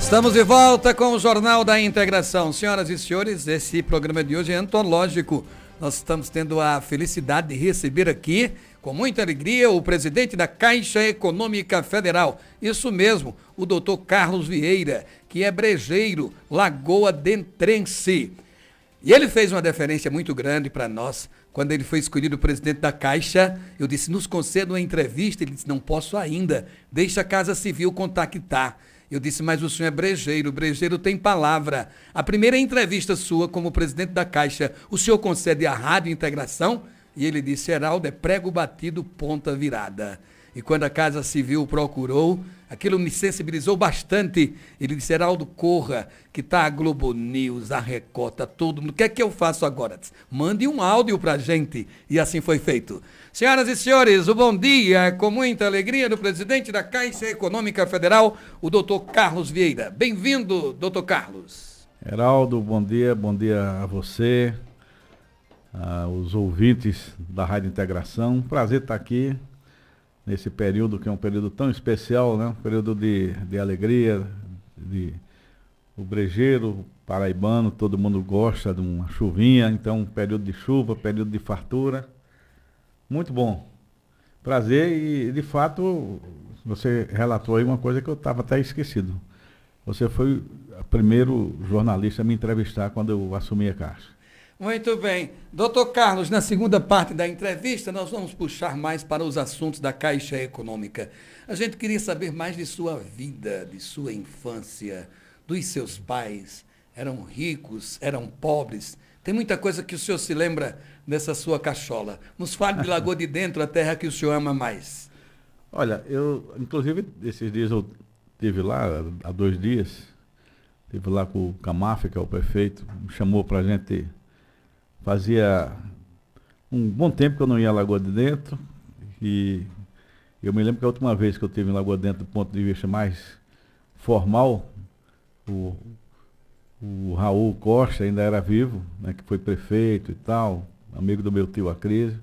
Estamos de volta com o Jornal da Integração. Senhoras e senhores, esse programa de hoje é antológico. Nós estamos tendo a felicidade de receber aqui, com muita alegria, o presidente da Caixa Econômica Federal. Isso mesmo, o doutor Carlos Vieira, que é brejeiro, Lagoa Dentrense. E ele fez uma deferência muito grande para nós. Quando ele foi escolhido presidente da Caixa, eu disse, nos conceda uma entrevista. Ele disse, não posso ainda, deixa a Casa Civil contactar. Eu disse, mas o senhor é brejeiro, o brejeiro tem palavra. A primeira entrevista sua como presidente da Caixa, o senhor concede à Rádio Integração? E ele disse, Heraldo, é prego batido, ponta virada. E quando a Casa Civil procurou, aquilo me sensibilizou bastante. Ele disse, Heraldo, corra, que está a Globo News, a Record, tá todo mundo. O que é que eu faço agora? Mande um áudio para a gente. E assim foi feito. Senhoras e senhores, o bom dia, com muita alegria, do presidente da Caixa Econômica Federal, o doutor Carlos Vieira. Bem-vindo, doutor Carlos. Heraldo, bom dia a você, aos ouvintes da Rádio Integração. Prazer estar aqui nesse período que é um período tão especial, né? Um período de alegria, o brejeiro paraibano, todo mundo gosta de uma chuvinha, então um período de chuva, período de fartura. Muito bom. Prazer e, de fato, você relatou aí uma coisa que eu estava até esquecido. Você foi o primeiro jornalista a me entrevistar quando eu assumi a Caixa. Muito bem. Doutor Carlos, na segunda parte da entrevista, nós vamos puxar mais para os assuntos da Caixa Econômica. A gente queria saber mais de sua vida, de sua infância, dos seus pais. Eram ricos, eram pobres? Tem muita coisa que o senhor se lembra dessa sua cachola. Nos fale de Lagoa de Dentro, a terra que o senhor ama mais. Olha, inclusive, esses dias eu estive lá, há 2 dias, estive lá com o Camaf, que é o prefeito, me chamou para a gente. Fazia um bom tempo que eu não ia a Lagoa de Dentro, e eu me lembro que a última vez que eu estive em Lagoa de Dentro, do ponto de vista mais formal, o Raul Costa ainda era vivo, né, que foi prefeito e tal, amigo do meu tio Acrísio.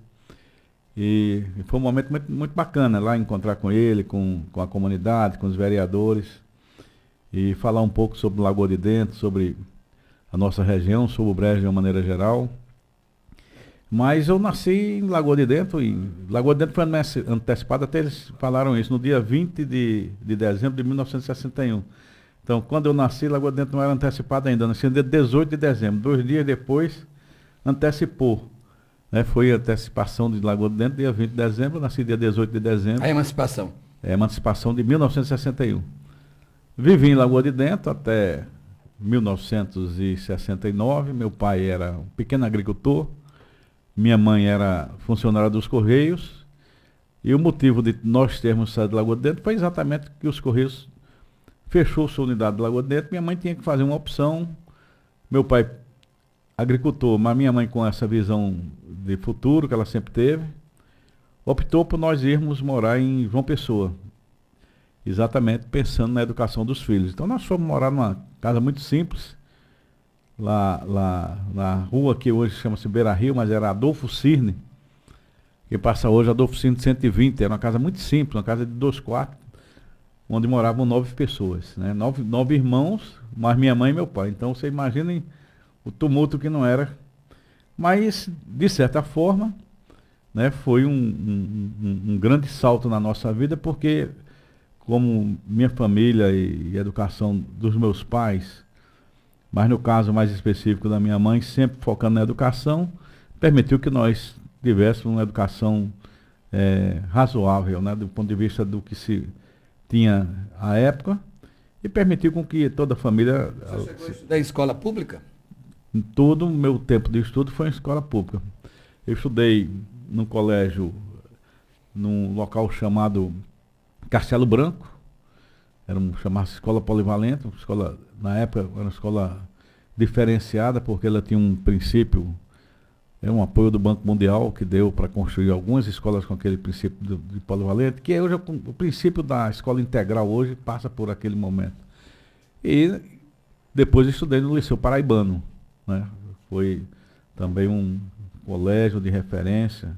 E foi um momento muito, muito bacana lá encontrar com ele, com a comunidade, com os vereadores, e falar um pouco sobre o Lagoa de Dentro, sobre a nossa região, sobre o Brejo de uma maneira geral. Mas eu nasci em Lagoa de Dentro, e Lagoa de Dentro foi antecipada, até eles falaram isso, no dia 20 de dezembro de 1961. Então, quando eu nasci, Lagoa de Dentro não era antecipada ainda, eu nasci no dia 18 de dezembro. 2 dias depois, antecipou. Né? Foi a antecipação de Lagoa de Dentro, dia 20 de dezembro, eu nasci dia 18 de dezembro. A emancipação. É a emancipação de 1961. Vivi em Lagoa de Dentro até 1969, meu pai era um pequeno agricultor, minha mãe era funcionária dos Correios, e o motivo de nós termos saído de Lagoa de Dentro foi exatamente que os Correios fechou sua unidade de Lagoa de Dentro, minha mãe tinha que fazer uma opção, meu pai agricultor, mas minha mãe com essa visão de futuro que ela sempre teve, optou por nós irmos morar em João Pessoa, exatamente pensando na educação dos filhos. Então nós fomos morar numa casa muito simples, lá na rua que hoje chama-se Beira Rio, mas era Adolfo Cirne, que passa hoje Adolfo Cirne 120, era uma casa muito simples, uma casa de 2 quartos, onde moravam 9 pessoas, né? 9 irmãos, mais minha mãe e meu pai. Então vocês imaginem o tumulto que não era. Mas, de certa forma, né, foi um grande salto na nossa vida, porque como minha família e a educação dos meus pais, mas no caso mais específico da minha mãe, sempre focando na educação, permitiu que nós tivéssemos uma educação razoável, né, do ponto de vista do que se tinha à época, e permitiu com que toda a família... Você chegou a estudar em escola pública? Todo o meu tempo de estudo foi em escola pública. Eu estudei num colégio, num local chamado Castelo Branco, chamava-se Escola Polivalente, uma escola, na época era uma escola diferenciada, porque ela tinha um princípio, um apoio do Banco Mundial, que deu para construir algumas escolas com aquele princípio de polivalente, que hoje o princípio da escola integral hoje passa por aquele momento. E depois estudei no Liceu Paraibano, né? Foi também um colégio de referência,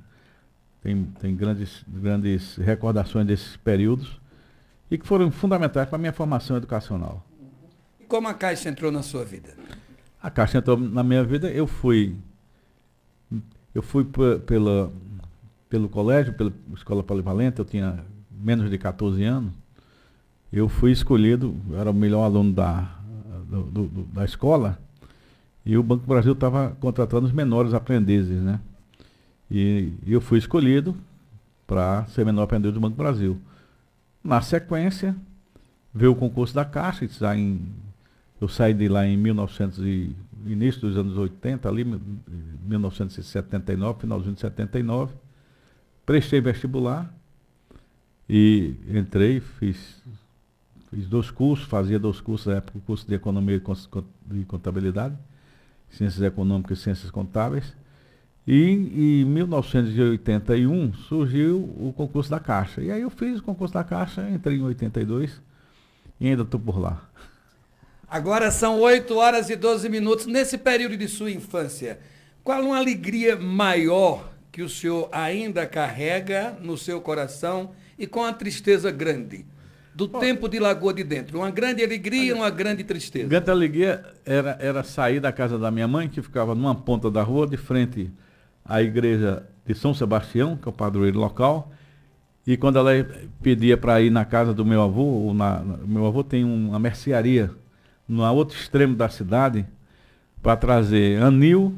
tem grandes recordações desses períodos, e que foram fundamentais para a minha formação educacional. como a Caixa entrou na sua vida? A Caixa entrou na minha vida, eu fui pelo colégio, pela escola polivalente, eu tinha menos de 14 anos, eu fui escolhido, eu era o melhor aluno da escola, e o Banco do Brasil estava contratando os menores aprendizes, né? E eu fui escolhido para ser menor aprendiz do Banco do Brasil. Na sequência, veio o concurso da Caixa, eu saí de lá em início dos anos 80, ali, 1979, finalzinho de 79, prestei vestibular e entrei, fiz 2 cursos, fazia 2 cursos na época, o curso de Economia e Contabilidade, Ciências Econômicas e Ciências Contábeis. E em 1981 surgiu o concurso da Caixa. E aí eu fiz o concurso da Caixa, entrei em 82 e ainda estou por lá. Agora são 8h12. Nesse período de sua infância, qual uma alegria maior que o senhor ainda carrega no seu coração e com a tristeza grande? Do tempo de Lagoa de Dentro. Uma grande alegria, uma grande tristeza. Grande alegria era sair da casa da minha mãe, que ficava numa ponta da rua, de frente à igreja de São Sebastião, que é o padroeiro local. E quando ela pedia para ir na casa do meu avô, meu avô tem uma mercearia no outro extremo da cidade, para trazer anil,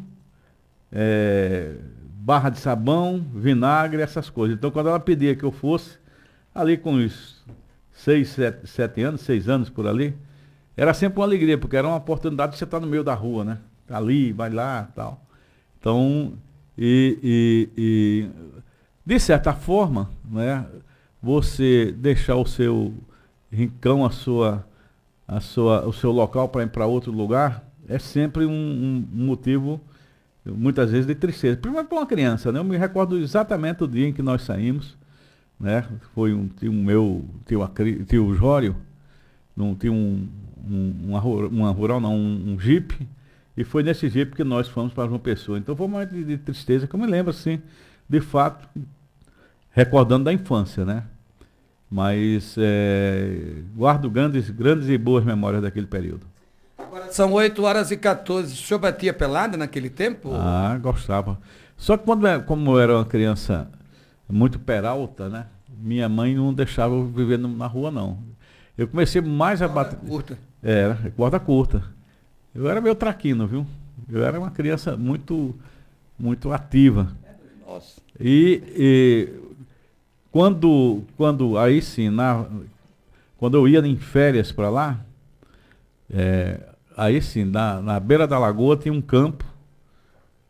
barra de sabão, vinagre, essas coisas. Então quando ela pedia que eu fosse, ali com os 6 anos por ali, era sempre uma alegria, porque era uma oportunidade de você estar no meio da rua, né? Ali, vai lá, tal. Então, de certa forma, né, você deixar o seu rincão, o seu local para ir para outro lugar, é sempre um motivo, muitas vezes, de tristeza. Primeiro para uma criança, né? Eu me recordo exatamente o dia em que nós saímos, né? Foi um tio meu, tio Jório, tinha uma rural, não, um jipe, e foi nesse jipe que nós fomos para João Pessoa. Então foi um momento de tristeza que eu me lembro, assim, de fato, recordando da infância, né? Mas guardo grandes e boas memórias daquele período. Agora são 8h14. O senhor batia pelada naquele tempo? Ah, gostava. Só que como eu era uma criança muito peralta, né? Minha mãe não deixava eu viver na rua, não. Eu comecei mais a bater... Curta. Corda curta. Eu era meio traquino, viu? Eu era uma criança muito, muito ativa. Nossa. E quando aí sim, quando eu ia em férias para lá, aí sim, na beira da lagoa tinha um campo,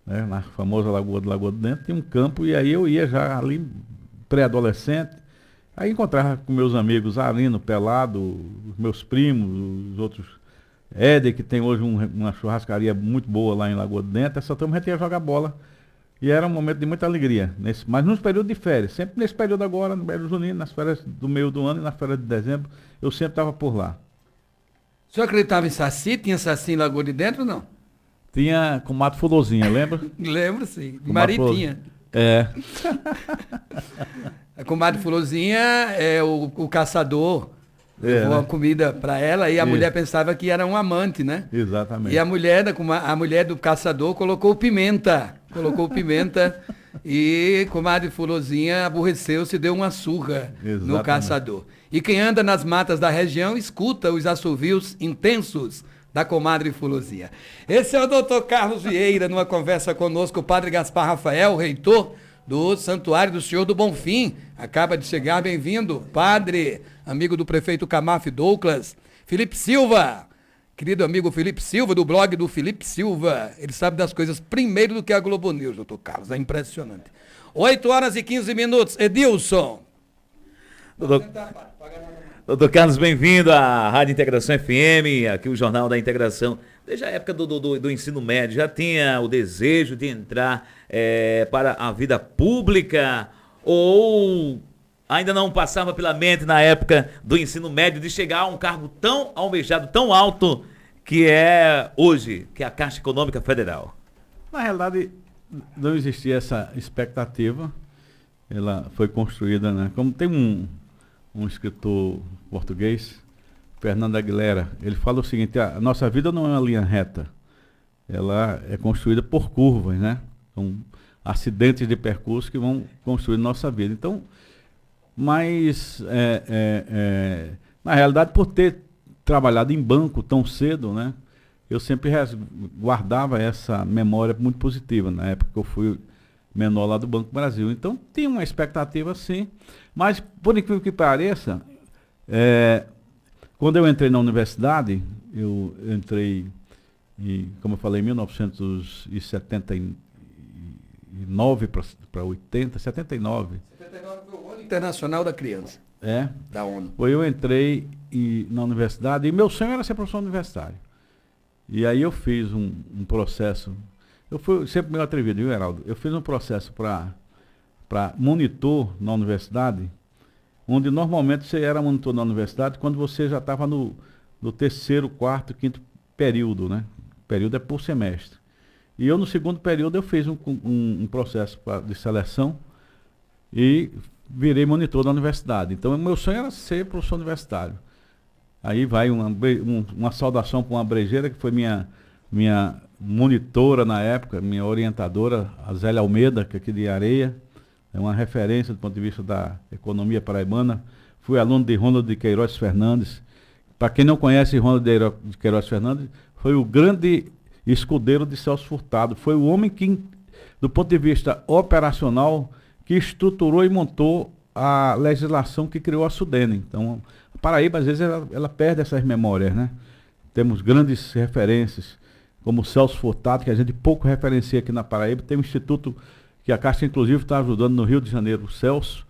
né, na famosa Lagoa de Dentro, tinha um campo, e aí eu ia já ali, pré-adolescente, aí encontrava com meus amigos Arino, Pelado, os meus primos, os outros, Éder, que tem hoje uma churrascaria muito boa lá em Lagoa de Dentro, essa turma a gente ia jogar bola. E era um momento de muita alegria, mas nos períodos de férias, sempre nesse período agora, no período junino, nas férias do meio do ano e nas férias de dezembro, eu sempre estava por lá. O senhor acreditava em Saci? Tinha Saci em Lagoa de Dentro ou não? Tinha com Mato Fulozinha, lembra? Lembro, sim. Com Maritinha. A comadre Fulozinha é o caçador. Levou uma comida para ela e a mulher pensava que era um amante, né? Exatamente. E a mulher do caçador colocou pimenta. E comadre Fulozinha aborreceu-se e deu uma surra no caçador. E quem anda nas matas da região escuta os assovios intensos da comadre Fulozinha. Esse é o doutor Carlos Vieira, numa conversa conosco, o padre Gaspar Rafael, reitor do Santuário do Senhor do Bonfim. Acaba de chegar, bem-vindo, padre, amigo do prefeito Camaf Douglas. Felipe Silva, querido amigo Felipe Silva, do blog do Felipe Silva. Ele sabe das coisas primeiro do que a Globo News, doutor Carlos, é impressionante. 8h15. Edilson. Doutor Carlos, bem-vindo à Rádio Integração FM, aqui o Jornal da Integração. Desde a época do ensino médio, já tinha o desejo de entrar para a vida pública, ou ainda não passava pela mente na época do ensino médio de chegar a um cargo tão almejado, tão alto, que é hoje, que é a Caixa Econômica Federal? Na realidade, não existia essa expectativa. Ela foi construída, né? Como tem um escritor português, Fernando Aguilera, ele fala o seguinte: a nossa vida não é uma linha reta, ela é construída por curvas, né? São acidentes de percurso que vão construir nossa vida. Então, mas na realidade, por ter trabalhado em banco tão cedo, né, eu sempre guardava essa memória muito positiva, na época que eu fui menor lá do Banco Brasil. Então, tinha uma expectativa, sim, mas, por incrível que pareça, quando eu entrei na universidade, eu entrei, como eu falei, em 1979 para 80, 79. 79 foi o Ano Internacional da Criança. Da ONU. Eu entrei na universidade e meu sonho era ser professor universitário. E aí eu fiz um processo. Eu fui sempre meio atrevido, viu, Heraldo? Eu fiz um processo para monitor na universidade, onde normalmente você era monitor na universidade quando você já estava no terceiro, quarto, quinto período, né? O período é por semestre. E eu, no segundo período, eu fiz um processo de seleção e virei monitor da universidade. Então, o meu sonho era ser professor universitário. Aí vai uma saudação para uma brejeira, que foi minha monitora na época, minha orientadora, a Zélia Almeida, que é aqui de Areia, é uma referência do ponto de vista da economia paraibana. Fui aluno de Ronald de Queiroz Fernandes. Para quem não conhece Ronald de Queiroz Fernandes, foi o grande escudeiro de Celso Furtado. Foi o homem que, do ponto de vista operacional, que estruturou e montou a legislação que criou a Sudene. Então, a Paraíba, às vezes, ela perde essas memórias, né? Temos grandes referências, como o Celso Furtado, que a gente pouco referencia aqui na Paraíba. Tem um instituto que a Caixa, inclusive, está ajudando no Rio de Janeiro, o Celso,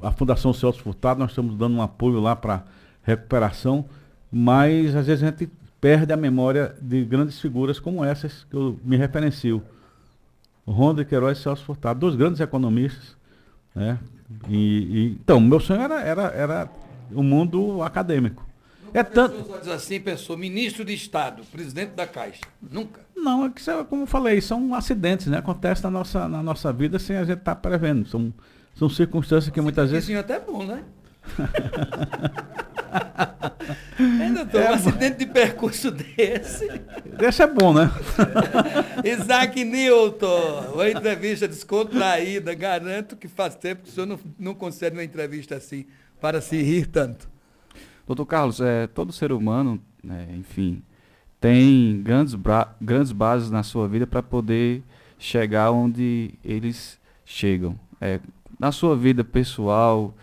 a Fundação Celso Furtado. Nós estamos dando um apoio lá para recuperação, mas, às vezes, a gente perde a memória de grandes figuras como essas que eu me referencio. O Ronald de Queiroz e Celso Furtado, dois grandes economistas, né? Então, meu sonho era o mundo acadêmico. Assim, pessoa, ministro de Estado, presidente da Caixa, nunca? Não, é que, como eu falei, são acidentes, né? Acontece na nossa vida sem a gente estar prevendo. São circunstâncias que muitas vezes... Isso é até bom, né? Doutor, um acidente de percurso desse. Esse é bom, né? Isaac Newton, uma entrevista descontraída. Garanto que faz tempo que o senhor não concede uma entrevista assim para se rir tanto. Doutor Carlos, todo ser humano, enfim, tem grandes bases na sua vida para poder chegar onde eles chegam. Na sua vida pessoal,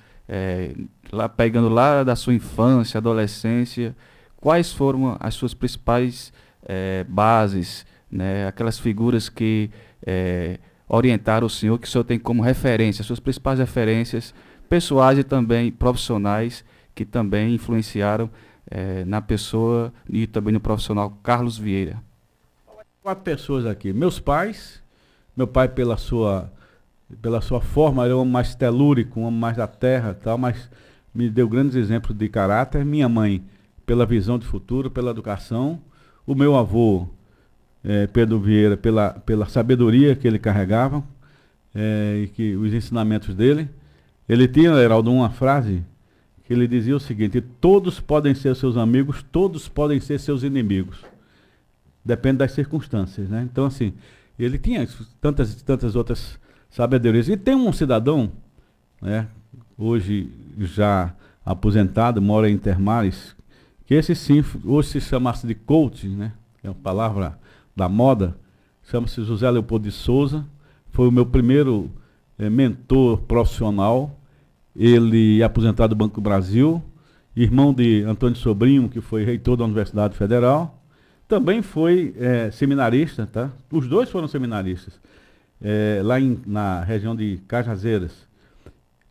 pegando lá da sua infância, adolescência, quais foram as suas principais bases, né? Aquelas figuras que orientaram o senhor, que o senhor tem como referência, suas principais referências pessoais e também profissionais, que também influenciaram na pessoa e também no profissional Carlos Vieira. 4 pessoas aqui. Meus pais, meu pai pela sua forma, era um homem mais telúrico, um homem mais da terra, tal, mas me deu grandes exemplos de caráter. Minha mãe, pela visão de futuro, pela educação. O meu avô, Pedro Vieira, pela sabedoria que ele carregava, e os ensinamentos dele. Ele tinha, Heraldo, uma frase que ele dizia o seguinte: todos podem ser seus amigos, todos podem ser seus inimigos. Depende das circunstâncias, né? Então, assim, ele tinha tantas outras sabedorias. E tem um cidadão, né, hoje já aposentado, mora em Intermares, que esse sim, hoje se chamasse de coach, né? É uma palavra da moda, chama-se José Leopoldo de Souza. Foi o meu primeiro mentor profissional. Ele é aposentado do Banco do Brasil, irmão de Antônio Sobrinho, que foi reitor da Universidade Federal. Também foi seminarista, tá? Os dois foram seminaristas, lá na região de Cajazeiras.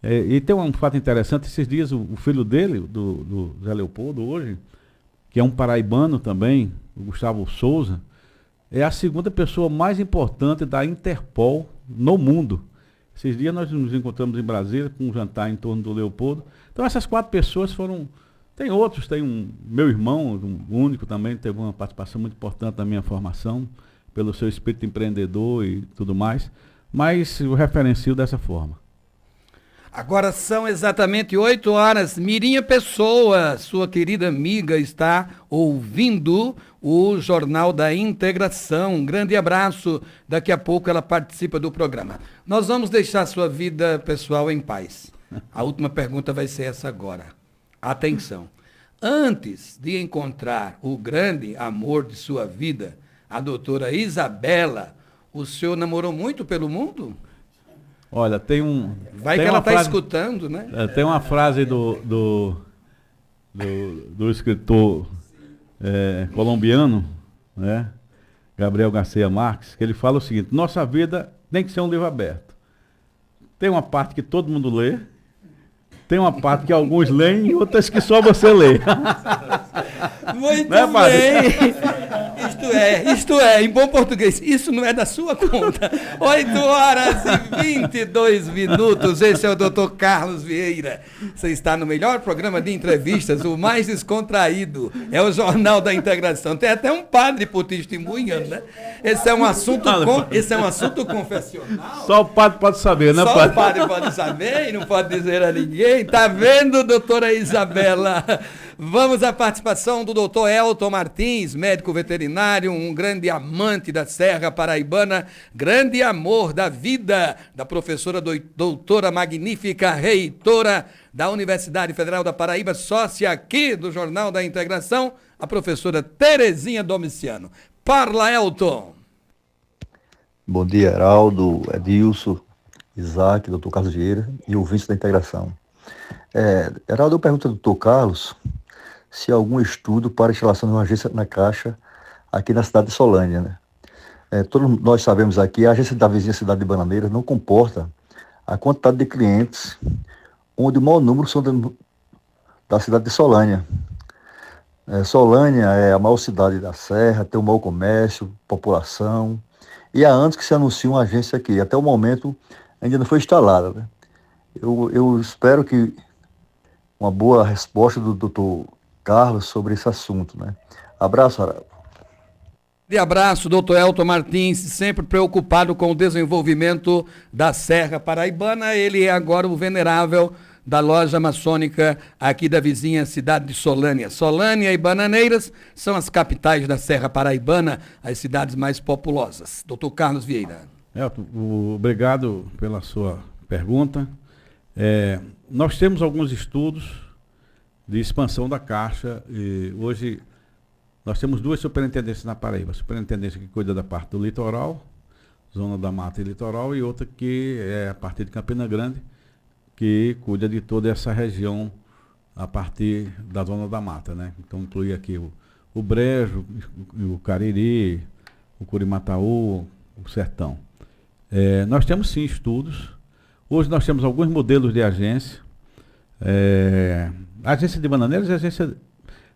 E tem um fato interessante: esses dias o filho dele, do Zé Leopoldo, hoje, que é um paraibano também, o Gustavo Souza, é a segunda pessoa mais importante da Interpol no mundo. Esses dias nós nos encontramos em Brasília com um jantar em torno do Leopoldo. Então essas 4 pessoas foram... Tem outros, tem meu irmão, um único também, teve uma participação muito importante na minha formação, pelo seu espírito empreendedor e tudo mais, mas eu referencio dessa forma. Agora são exatamente 8 horas. Mirinha Pessoa, sua querida amiga, está ouvindo o Jornal da Integração. Um grande abraço. Daqui a pouco ela participa do programa. Nós vamos deixar sua vida pessoal em paz. A última pergunta vai ser essa agora. Atenção. Antes de encontrar o grande amor de sua vida, a doutora Isabela, o senhor namorou muito pelo mundo? Olha, Vai que ela está escutando, né? Tem uma frase do escritor colombiano, né? Gabriel Garcia Marques, que ele fala o seguinte: nossa vida tem que ser um livro aberto. Tem uma parte que todo mundo lê, tem uma parte que alguns leem e outras que só você lê. Muito bem. Isto é, em bom português, isso não é da sua conta. 8 horas e 22 minutos. Esse é o Dr. Carlos Vieira. Você está no melhor programa de entrevistas, o mais descontraído. É o Jornal da Integração. Tem até um padre por testemunha, né? Esse é um assunto confessional. Só o padre pode saber, né, padre? Só o padre pode saber e não pode dizer a ninguém. Tá vendo, doutora Isabela? Vamos à participação do doutor Elton Martins, médico veterinário, um grande amante da Serra Paraibana, grande amor da vida da professora doutora magnífica, reitora da Universidade Federal da Paraíba, sócia aqui do Jornal da Integração, a professora Terezinha Domiciano. Parla, Elton. Bom dia, Heraldo, Edilson, Isaac, doutor Carlos Vieira e ouvintes da Integração. Heraldo, eu pergunto ao doutor Carlos se há algum estudo para a instalação de uma agência na Caixa aqui na cidade de Solânia, né? Todos nós sabemos aqui, a agência da vizinha cidade de Bananeiras não comporta a quantidade de clientes, onde o maior número são da cidade de Solânia. Solânia é a maior cidade da Serra, tem o maior comércio, população, e há anos que se anuncia uma agência aqui. Até o momento ainda não foi instalada, né? Eu espero que uma boa resposta do doutor Carlos sobre esse assunto, né? Abraço, Haraldo. De abraço, doutor Elton Martins, sempre preocupado com o desenvolvimento da Serra Paraibana. Ele é agora o venerável da loja maçônica aqui da vizinha cidade de Solânia. Solânia e Bananeiras são as capitais da Serra Paraibana, as cidades mais populosas. Doutor Carlos Vieira. Elton, obrigado pela sua pergunta. Nós temos alguns estudos de expansão da Caixa, e hoje nós temos 2 superintendências na Paraíba, a superintendência que cuida da parte do litoral, zona da mata e litoral, e outra que é a partir de Campina Grande, que cuida de toda essa região a partir da zona da mata, né? Então inclui aqui o Brejo, o Cariri, o Curimataú, o Sertão. Nós temos sim estudos. Hoje nós temos alguns modelos de agência. A agência de Bananeiras é a agência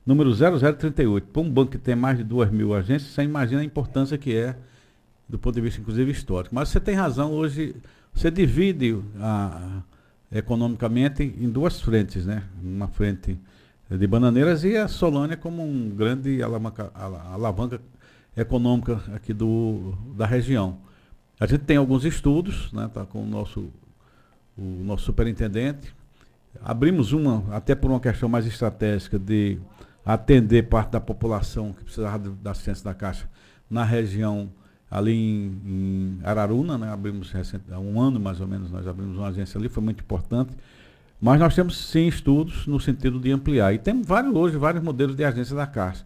número 0038. Para um banco que tem mais de 2.000 agências, você imagina a importância que é, do ponto de vista, inclusive, histórico. Mas você tem razão, hoje você divide economicamente em 2 frentes, né? Uma frente de Bananeiras e a Solânia como um grande alavanca econômica aqui da região. A gente tem alguns estudos, né? Tá com o nosso superintendente. Abrimos até por uma questão mais estratégica de atender parte da população que precisava da assistência da Caixa na região ali em Araruna, né? Abrimos há um ano mais ou menos, nós abrimos uma agência ali, foi muito importante. Mas nós temos sim estudos no sentido de ampliar. E temos hoje vários modelos de agência da Caixa.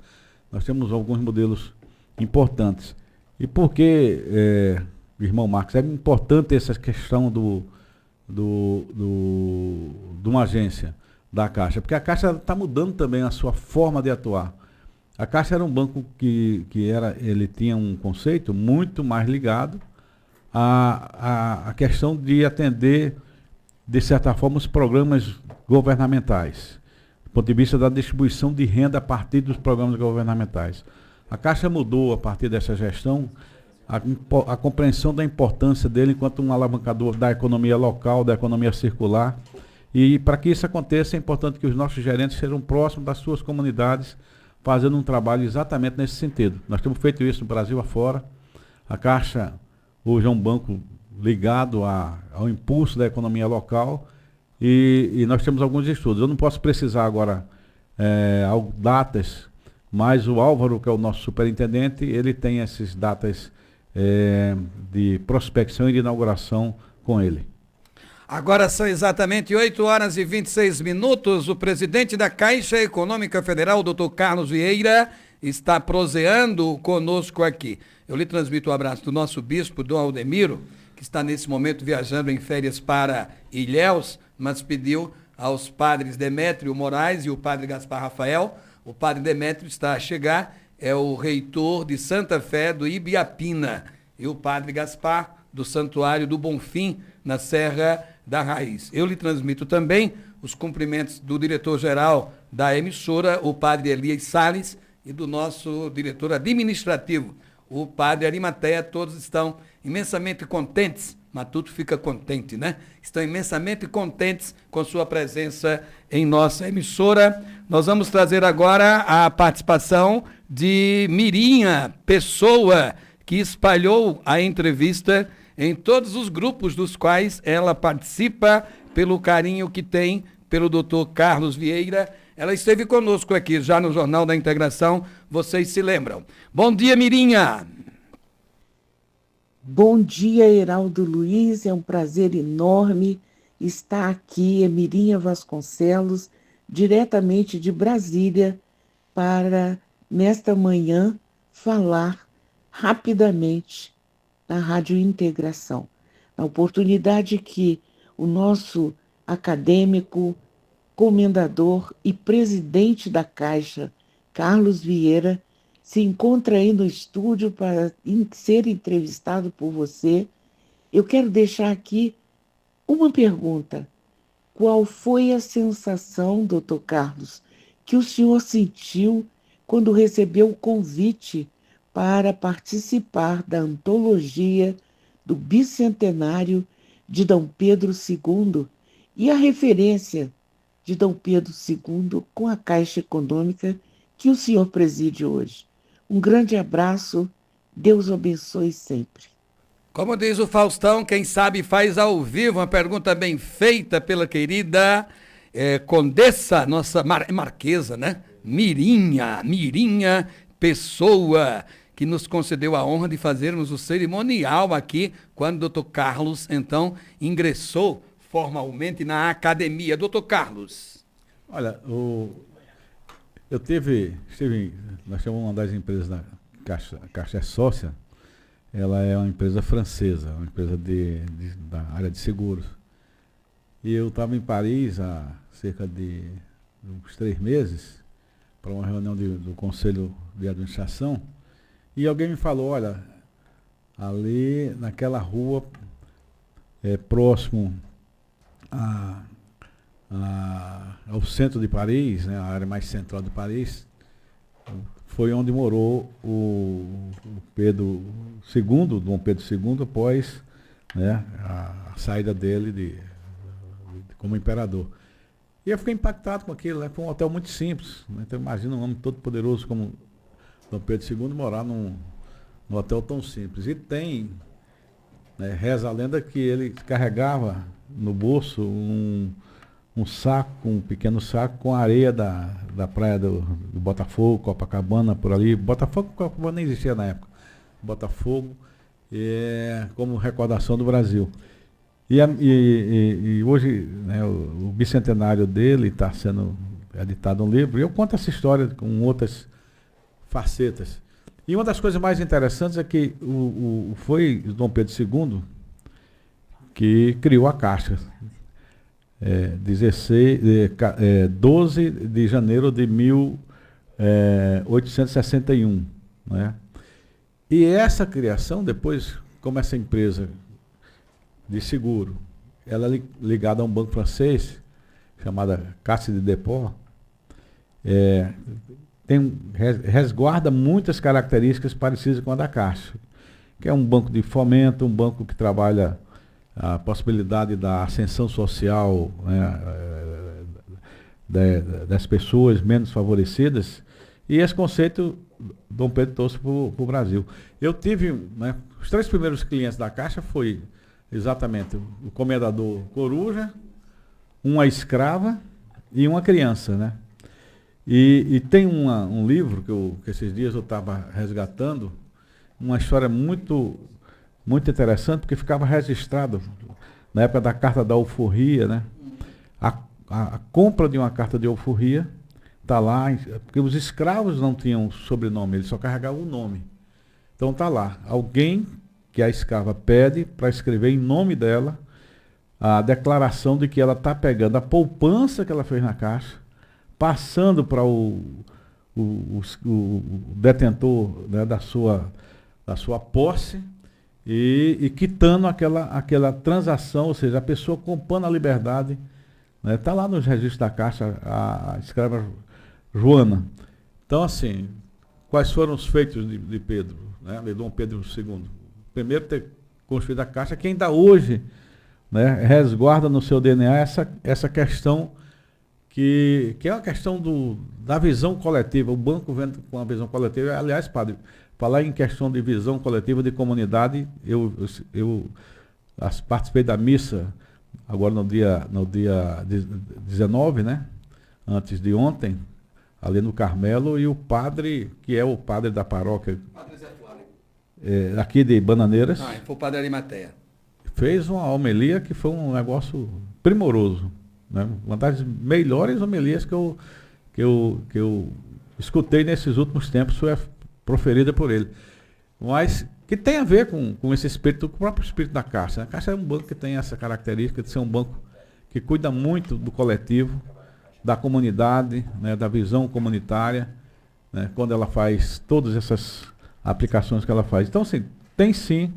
Nós temos alguns modelos importantes. E por que, irmão Marcos, é importante essa questão de uma agência da Caixa? Porque a Caixa está mudando também a sua forma de atuar. A Caixa era um banco ele tinha um conceito muito mais ligado à questão de atender, de certa forma, os programas governamentais, do ponto de vista da distribuição de renda a partir dos programas governamentais. A Caixa mudou, a partir dessa gestão, a compreensão da importância dele enquanto um alavancador da economia local, da economia circular. E para que isso aconteça, é importante que os nossos gerentes sejam próximos das suas comunidades, fazendo um trabalho exatamente nesse sentido. Nós temos feito isso no Brasil afora. A Caixa hoje é um banco ligado ao impulso da economia local e nós temos alguns estudos. Eu não posso precisar agora datas, mas o Álvaro, que é o nosso superintendente, ele tem essas datas de prospecção e de inauguração com ele. Agora são exatamente 8h26. O presidente da Caixa Econômica Federal, doutor Carlos Vieira, está proseando conosco aqui. Eu lhe transmito o abraço do nosso bispo, Dom Aldemiro, que está nesse momento viajando em férias para Ilhéus, mas pediu aos padres Demétrio Moraes e o padre Gaspar Rafael. O padre Demétrio está a chegar, é o reitor de Santa Fé do Ibiapina, e o padre Gaspar do Santuário do Bonfim, na Serra da Raiz. Eu lhe transmito também os cumprimentos do diretor-geral da emissora, o padre Elias Salles, e do nosso diretor administrativo, o padre Arimateia. Todos estão imensamente contentes, Matuto fica contente, né? Estão imensamente contentes com sua presença em nossa emissora. Nós vamos trazer agora a participação de Mirinha Pessoa, que espalhou a entrevista em todos os grupos dos quais ela participa, pelo carinho que tem pelo doutor Carlos Vieira. Ela esteve conosco aqui já no Jornal da Integração, vocês se lembram. Bom dia, Mirinha. Bom dia, Heraldo Luiz, é um prazer enorme estar aqui, Mirinha Vasconcelos, diretamente de Brasília, para, nesta manhã, falar rapidamente na Rádio Integração. Na oportunidade que o nosso acadêmico, comendador e presidente da Caixa, Carlos Vieira, se encontra aí no estúdio para ser entrevistado por você. Eu quero deixar aqui uma pergunta. Qual foi a sensação, doutor Carlos, que o senhor sentiu quando recebeu o convite para participar da antologia do bicentenário de Dom Pedro II e a referência de Dom Pedro II com a Caixa Econômica que o senhor preside hoje? Um grande abraço, Deus o abençoe sempre. Como diz o Faustão, quem sabe faz ao vivo. Uma pergunta bem feita pela querida Condessa, nossa marquesa, né? Mirinha Pessoa, que nos concedeu a honra de fazermos o cerimonial aqui, quando o doutor Carlos, então, ingressou formalmente na academia. Doutor Carlos. Olha, nós temos uma das empresas da Caixa, a Caixa é sócia, ela é uma empresa francesa, uma empresa da área de seguros. E eu estava em Paris há cerca de uns 3 meses, para uma reunião do Conselho de Administração, e alguém me falou, olha, ali naquela rua, próximo ao centro de Paris, né, a área mais central de Paris, foi onde morou o Pedro II, Dom Pedro II, após, né, a saída dele como imperador. E eu fiquei impactado com aquilo, né? Foi um hotel muito simples, né? Então imagina um homem todo poderoso como Dom Pedro II morar num hotel tão simples. E tem, né, reza a lenda que ele carregava no bolso um saco, um pequeno saco com areia da praia do Botafogo, Copacabana, por ali. Copacabana nem existia na época. Botafogo, como recordação do Brasil. E hoje, né, o bicentenário dele está sendo editado um livro, e eu conto essa história com outras facetas. E uma das coisas mais interessantes é que foi Dom Pedro II que criou a Caixa. 12 de janeiro de 1861. Né? E essa criação, depois, como essa empresa de seguro, ela é ligada a um banco francês, chamada Caisse de Dépôt, resguarda muitas características parecidas com a da Caixa, que é um banco de fomento, um banco que trabalha a possibilidade da ascensão social, né, das pessoas menos favorecidas, e esse conceito Dom Pedro trouxe para o Brasil. Eu tive, né, os 3 primeiros clientes da Caixa foi exatamente o comendador Coruja, uma escrava e uma criança, né? E tem um livro que esses dias eu estava resgatando, uma história muito, muito interessante, porque ficava registrado na época da carta da alforria, né? A compra de uma carta de alforria está lá, porque os escravos não tinham sobrenome, eles só carregavam o nome. Então está lá, alguém que a escrava pede para escrever em nome dela a declaração de que ela está pegando a poupança que ela fez na caixa, passando para o detentor, né, da sua posse e quitando aquela transação, ou seja, a pessoa comprando a liberdade. Está lá nos registros da Caixa a escrava Joana. Então, assim, quais foram os feitos de Pedro, né, de Dom Pedro II? Primeiro, ter construído a Caixa, que ainda hoje, né, resguarda no seu DNA essa questão que é uma questão da visão coletiva. O banco vem com a visão coletiva. Aliás, padre, falar em questão de visão coletiva de comunidade, eu participei da missa agora no dia 19, né? Antes de ontem, ali no Carmelo, e o padre, que é o padre da paróquia aqui de Bananeiras, foi o padre Arimateia, fez uma homilia que foi um negócio primoroso, né? Uma das melhores homilias que eu escutei nesses últimos tempos, foi proferida por ele. Mas que tem a ver com esse espírito, com o próprio espírito da Caixa. A Caixa é um banco que tem essa característica de ser um banco que cuida muito do coletivo, da comunidade, né, da visão comunitária, né, quando ela faz todas essas aplicações que ela faz. Então, assim, tem sim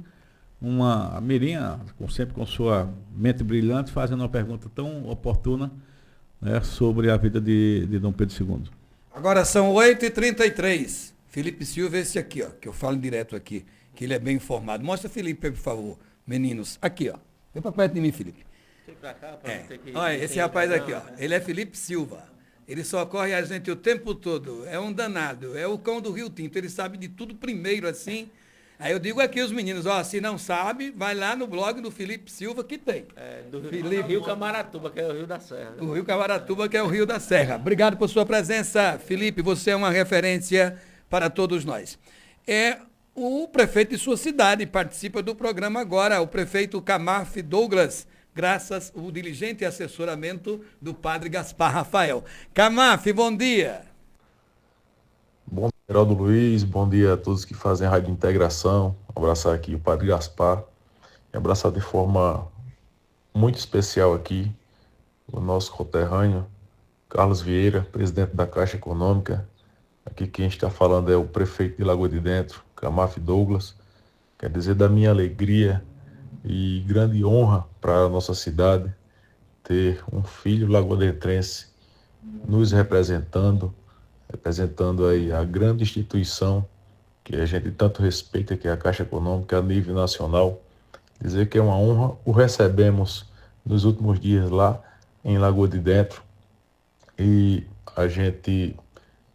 a Mirinha, sempre com sua mente brilhante, fazendo uma pergunta tão oportuna, né, sobre a vida de Dom Pedro II. Agora são 8h33. Felipe Silva, esse aqui, ó, que eu falo direto aqui, que ele é bem informado. Mostra Felipe, por favor, meninos. Aqui, ó. Vem pra perto de mim, Felipe. Olha, esse rapaz aqui, ó. Ele é Felipe Silva. Ele socorre a gente o tempo todo. É um danado. É o cão do Rio Tinto. Ele sabe de tudo primeiro, assim. Aí eu digo aqui aos meninos, ó, se não sabe, vai lá no blog do Felipe Silva, que tem. Do Rio Camaratuba, que é o Rio da Serra. Do Rio Camaratuba, que é o Rio da Serra. Obrigado por sua presença, Felipe. Você é uma referência para todos nós. O prefeito de sua cidade participa do programa agora, o prefeito Camaf Douglas, graças ao diligente assessoramento do padre Gaspar Rafael. Camaf, bom dia. Bom dia, Geraldo Luiz, bom dia a todos que fazem a Rádio Integração. Abraçar aqui o padre Gaspar e abraçar de forma muito especial aqui o nosso conterrâneo, Carlos Vieira, presidente da Caixa Econômica. Aqui quem está falando é o prefeito de Lagoa de Dentro, Camaf Douglas. Quer dizer, da minha alegria e grande honra para a nossa cidade ter um filho lagoadentrense nos representando aí a grande instituição que a gente tanto respeita, que é a Caixa Econômica a nível nacional. Dizer que é uma honra. O recebemos nos últimos dias lá em Lagoa de Dentro e a gente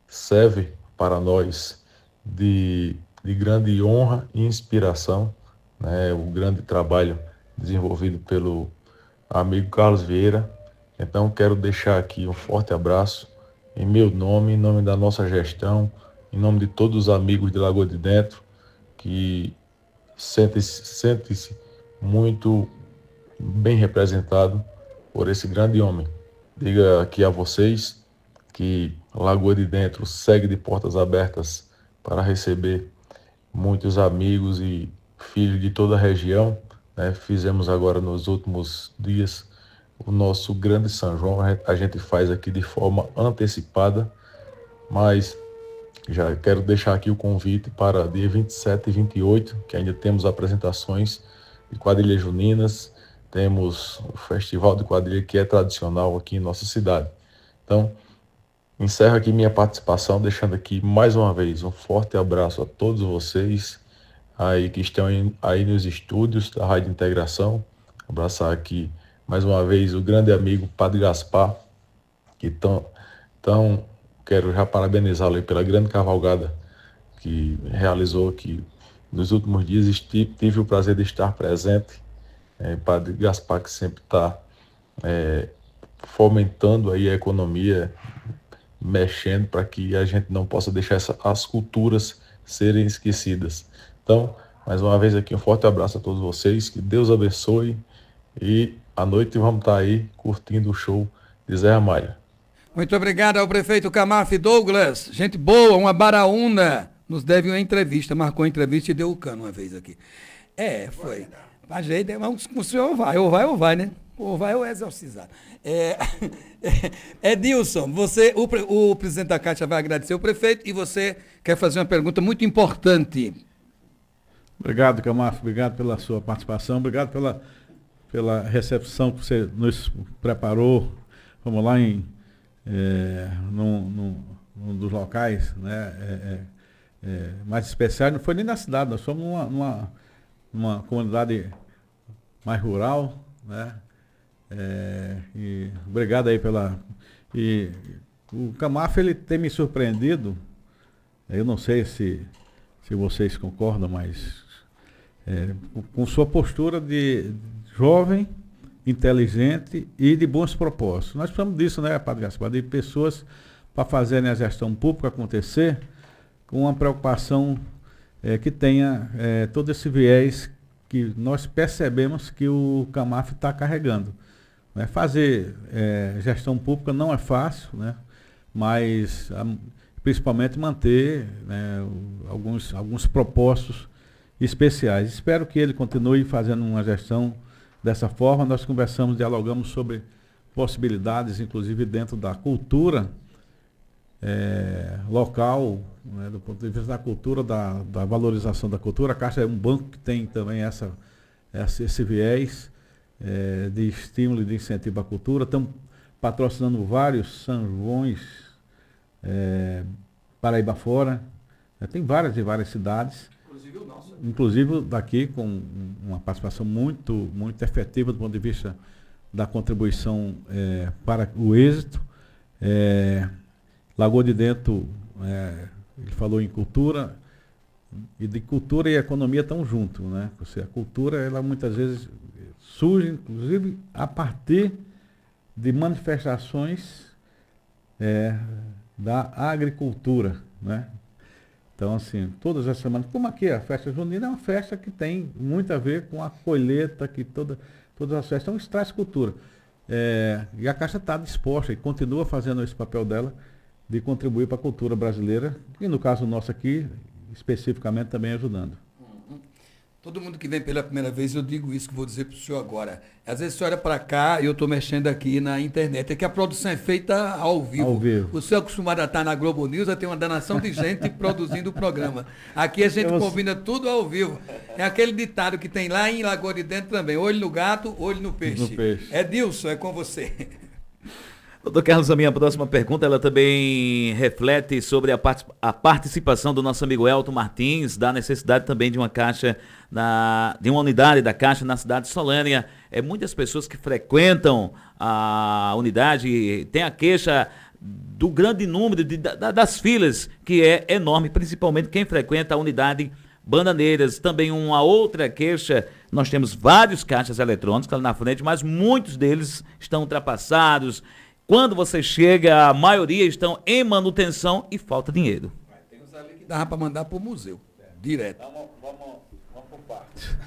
serve para nós de grande honra e inspiração, né, o grande trabalho desenvolvido pelo amigo Carlos Vieira. Então quero deixar aqui um forte abraço em meu nome, em nome da nossa gestão, em nome de todos os amigos de Lagoa de Dentro, que sente-se muito bem representado por esse grande homem. Diga aqui a vocês que Lagoa de Dentro segue de portas abertas para receber muitos amigos e filhos de toda a região, né? Fizemos agora nos últimos dias o nosso grande São João. A gente faz aqui de forma antecipada, mas já quero deixar aqui o convite para dia 27 e 28, que ainda temos apresentações de quadrilhas juninas, temos o festival de quadrilha que é tradicional aqui em nossa cidade. Então, encerro aqui minha participação, deixando aqui mais uma vez um forte abraço a todos vocês aí que estão aí nos estúdios da Rádio Integração. Abraçar aqui mais uma vez o grande amigo Padre Gaspar, que quero já parabenizá-lo aí pela grande cavalgada que realizou, que nos últimos dias tive o prazer de estar presente. Padre Gaspar, que sempre está fomentando aí a economia, mexendo para que a gente não possa deixar as culturas serem esquecidas. Então, mais uma vez aqui, um forte abraço a todos vocês, que Deus abençoe, e à noite vamos estar aí curtindo o show de Zé Ramalho. Muito obrigado ao prefeito Camaf Douglas, gente boa, uma baraúna, nos deve uma entrevista, marcou uma entrevista e deu o cano uma vez aqui. Foi. A gente, mas o senhor vai, ou vai, né? Ou vai ou é exorcizado. Edilson, você, o presidente da Caixa vai agradecer o prefeito e você quer fazer uma pergunta muito importante. Obrigado, Camaf, obrigado pela sua participação, obrigado pela recepção que você nos preparou. Vamos lá num dos locais, né, mais especiais. Não foi nem na cidade, nós fomos numa comunidade mais rural, né? E obrigado aí e o Camaf, ele tem me surpreendido. Eu não sei se vocês concordam, mas com sua postura de jovem, inteligente e de bons propósitos. Nós precisamos disso, né, Padre Gaspar? De pessoas para fazerem a gestão pública acontecer com uma preocupação que tenha todo esse viés que nós percebemos que o Camaf está carregando. Né? Fazer gestão pública não é fácil, né? Mas principalmente manter, né, alguns propósitos especiais. Espero que ele continue fazendo uma gestão dessa forma. Nós conversamos, dialogamos sobre possibilidades, inclusive dentro da cultura local, né, do ponto de vista da cultura, da valorização da cultura. A Caixa é um banco que tem também esse viés de estímulo e de incentivo à cultura. Estamos patrocinando vários São Joões Paraíba fora. Tem várias e várias cidades. Inclusive daqui, com uma participação muito, muito efetiva do ponto de vista da contribuição para o êxito. Lagoa de Dentro, ele falou em cultura, e de cultura e economia estão juntos, né? A cultura, ela muitas vezes surge, inclusive, a partir de manifestações da agricultura, né? Então, assim, todas as semanas, como aqui a festa junina é uma festa que tem muito a ver com a colheita, que todas as festas, então isso traz cultura. E a Caixa está disposta e continua fazendo esse papel dela de contribuir para a cultura brasileira, e no caso nosso aqui, especificamente também ajudando. Todo mundo que vem pela primeira vez, eu digo isso que vou dizer para o senhor agora. Às vezes você olha para cá e eu estou mexendo aqui na internet, é que a produção é feita ao vivo. Ao vivo. O senhor é acostumado a estar na Globo News, a ter uma danação de gente produzindo o programa. Aqui a gente combina tudo ao vivo. É aquele ditado que tem lá em Lagoa de Dentro também, olho no gato, olho no peixe. Edilson, é com você. Doutor Carlos, a minha próxima pergunta, ela também reflete sobre a participação do nosso amigo Elton Martins, da necessidade também de uma caixa, de uma unidade da Caixa na cidade de Solânia. Muitas pessoas que frequentam a unidade têm a queixa do grande número das filas, que é enorme, principalmente quem frequenta a unidade Bananeiras. Também uma outra queixa, nós temos vários caixas eletrônicos ali na frente, mas muitos deles estão ultrapassados. Quando você chega, a maioria estão em manutenção e falta dinheiro. Tem uns ali que dava para mandar para o museu, direto. Vamos por partes.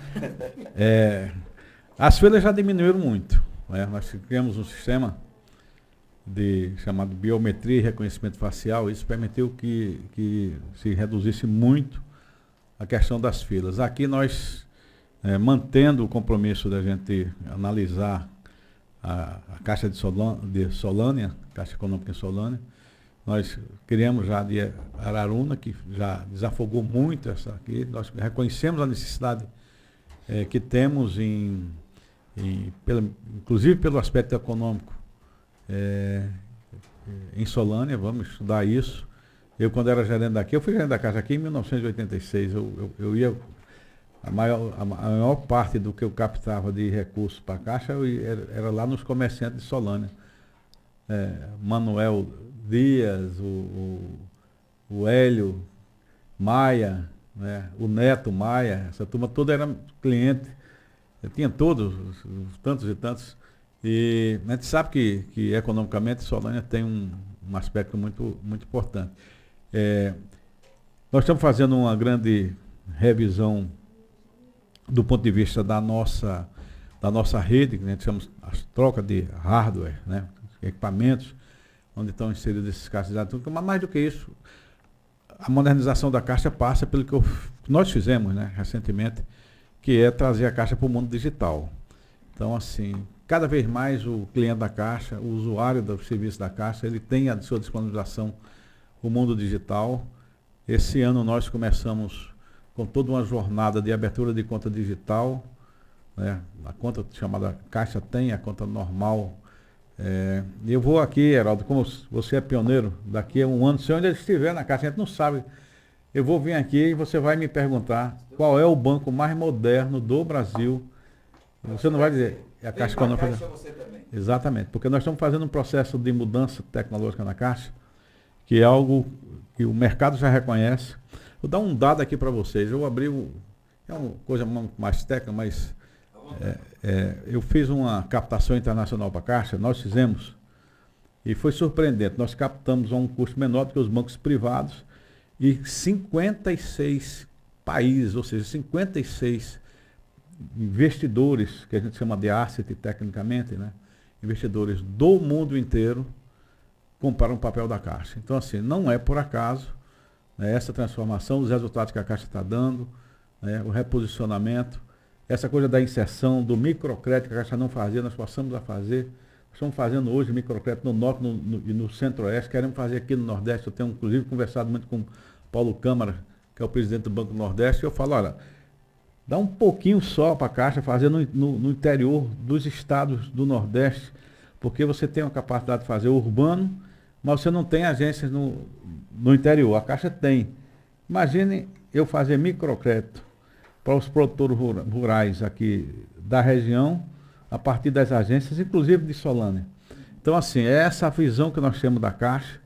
As filas já diminuíram muito. Né? Nós criamos um sistema chamado biometria e reconhecimento facial. Isso permitiu que se reduzisse muito a questão das filas. Aqui nós, mantendo o compromisso da gente analisar a Caixa de Solânia, Caixa Econômica em Solânia, nós criamos já de Araruna, que já desafogou muito essa aqui. Nós reconhecemos a necessidade que temos, inclusive pelo aspecto econômico, em Solânia. Vamos estudar isso. Eu, quando era gerente daqui, eu fui gerente da Caixa aqui em 1986. Eu ia... A maior parte do que eu captava de recursos para a Caixa era lá nos comerciantes de Solânia. Manuel Dias, o Hélio Maia, né, o Neto Maia, essa turma toda era cliente. Eu tinha todos, tantos e tantos. E a gente sabe que economicamente Solânia tem um aspecto muito, muito importante. Nós estamos fazendo uma grande revisão do ponto de vista da nossa rede, que a gente chama as trocas de hardware, né, equipamentos, onde estão inseridos esses caixas eletrônicos, mas mais do que isso, a modernização da Caixa passa pelo que nós fizemos, né, recentemente, que é trazer a Caixa para o mundo digital. Então, assim, cada vez mais o cliente da Caixa, o usuário do serviço da Caixa, ele tem à sua disponibilização o mundo digital. Esse ano nós começamos com toda uma jornada de abertura de conta digital, né? A conta chamada Caixa Tem, a conta normal. Eu vou aqui, Heraldo, como você é pioneiro, daqui a um ano, se onde ele estiver na Caixa, a gente não sabe. Eu vou vir aqui e você vai me perguntar qual é o banco mais moderno do Brasil. Você não vai dizer, é a Caixa Econômica. Exatamente, porque nós estamos fazendo um processo de mudança tecnológica na Caixa, que é algo que o mercado já reconhece. Vou dar um dado aqui para vocês. Eu abri é uma coisa mais técnica, mas eu fiz uma captação internacional para a Caixa, nós fizemos, e foi surpreendente. Nós captamos a um custo menor do que os bancos privados e 56 países, ou seja, 56 investidores, que a gente chama de asset tecnicamente, né? Investidores do mundo inteiro compraram o papel da Caixa. Então, assim, não é por acaso, né, essa transformação, os resultados que a Caixa está dando, né, o reposicionamento, essa coisa da inserção do microcrédito que a Caixa não fazia, nós passamos a fazer. Nós estamos fazendo hoje microcrédito no Norte e no Centro-Oeste, queremos fazer aqui no Nordeste. Eu tenho, inclusive, conversado muito com Paulo Câmara, que é o presidente do Banco do Nordeste, e eu falo, olha, dá um pouquinho só para a Caixa fazer no interior dos estados do Nordeste, porque você tem uma capacidade de fazer urbano, mas você não tem agências no interior. A Caixa tem. Imagine eu fazer microcrédito para os produtores rurais aqui da região, a partir das agências, inclusive de Solânia. Então, assim, é essa a visão que nós temos da Caixa,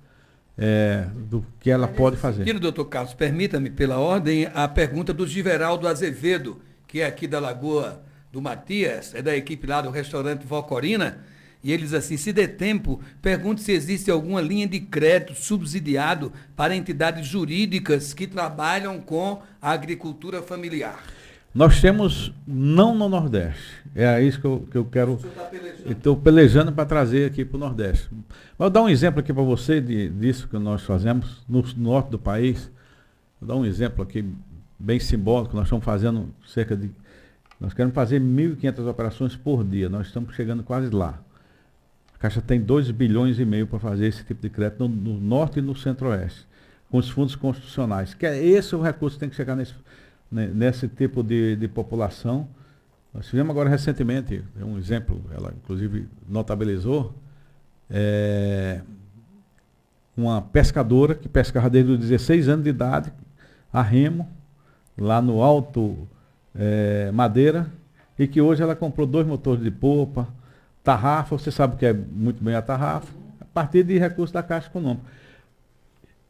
do que ela pode fazer. Aqui, doutor Carlos, permita-me, pela ordem, a pergunta do Giveraldo Azevedo, que é aqui da Lagoa do Matias, é da equipe lá do restaurante Vocorina, e ele diz assim, se der tempo, pergunte se existe alguma linha de crédito subsidiado para entidades jurídicas que trabalham com a agricultura familiar. Nós temos, não no Nordeste, é isso que eu quero, estou pelejando para trazer aqui para o Nordeste. Vou dar um exemplo aqui para você disso que nós fazemos no norte do país. Vou dar um exemplo aqui bem simbólico, nós estamos fazendo nós queremos fazer 1.500 operações por dia, nós estamos chegando quase lá. A Caixa tem 2,5 bilhões para fazer esse tipo de crédito no Norte e no Centro-Oeste, com os fundos constitucionais, que é esse o recurso que tem que chegar nesse tipo de população. Nós fizemos agora recentemente, um exemplo, ela inclusive notabilizou, uma pescadora que pescava desde os 16 anos de idade, a remo, lá no Alto Madeira, e que hoje ela comprou 2 motores de popa, tarrafa, você sabe que é muito bem a tarrafa, a partir de recursos da Caixa Econômica.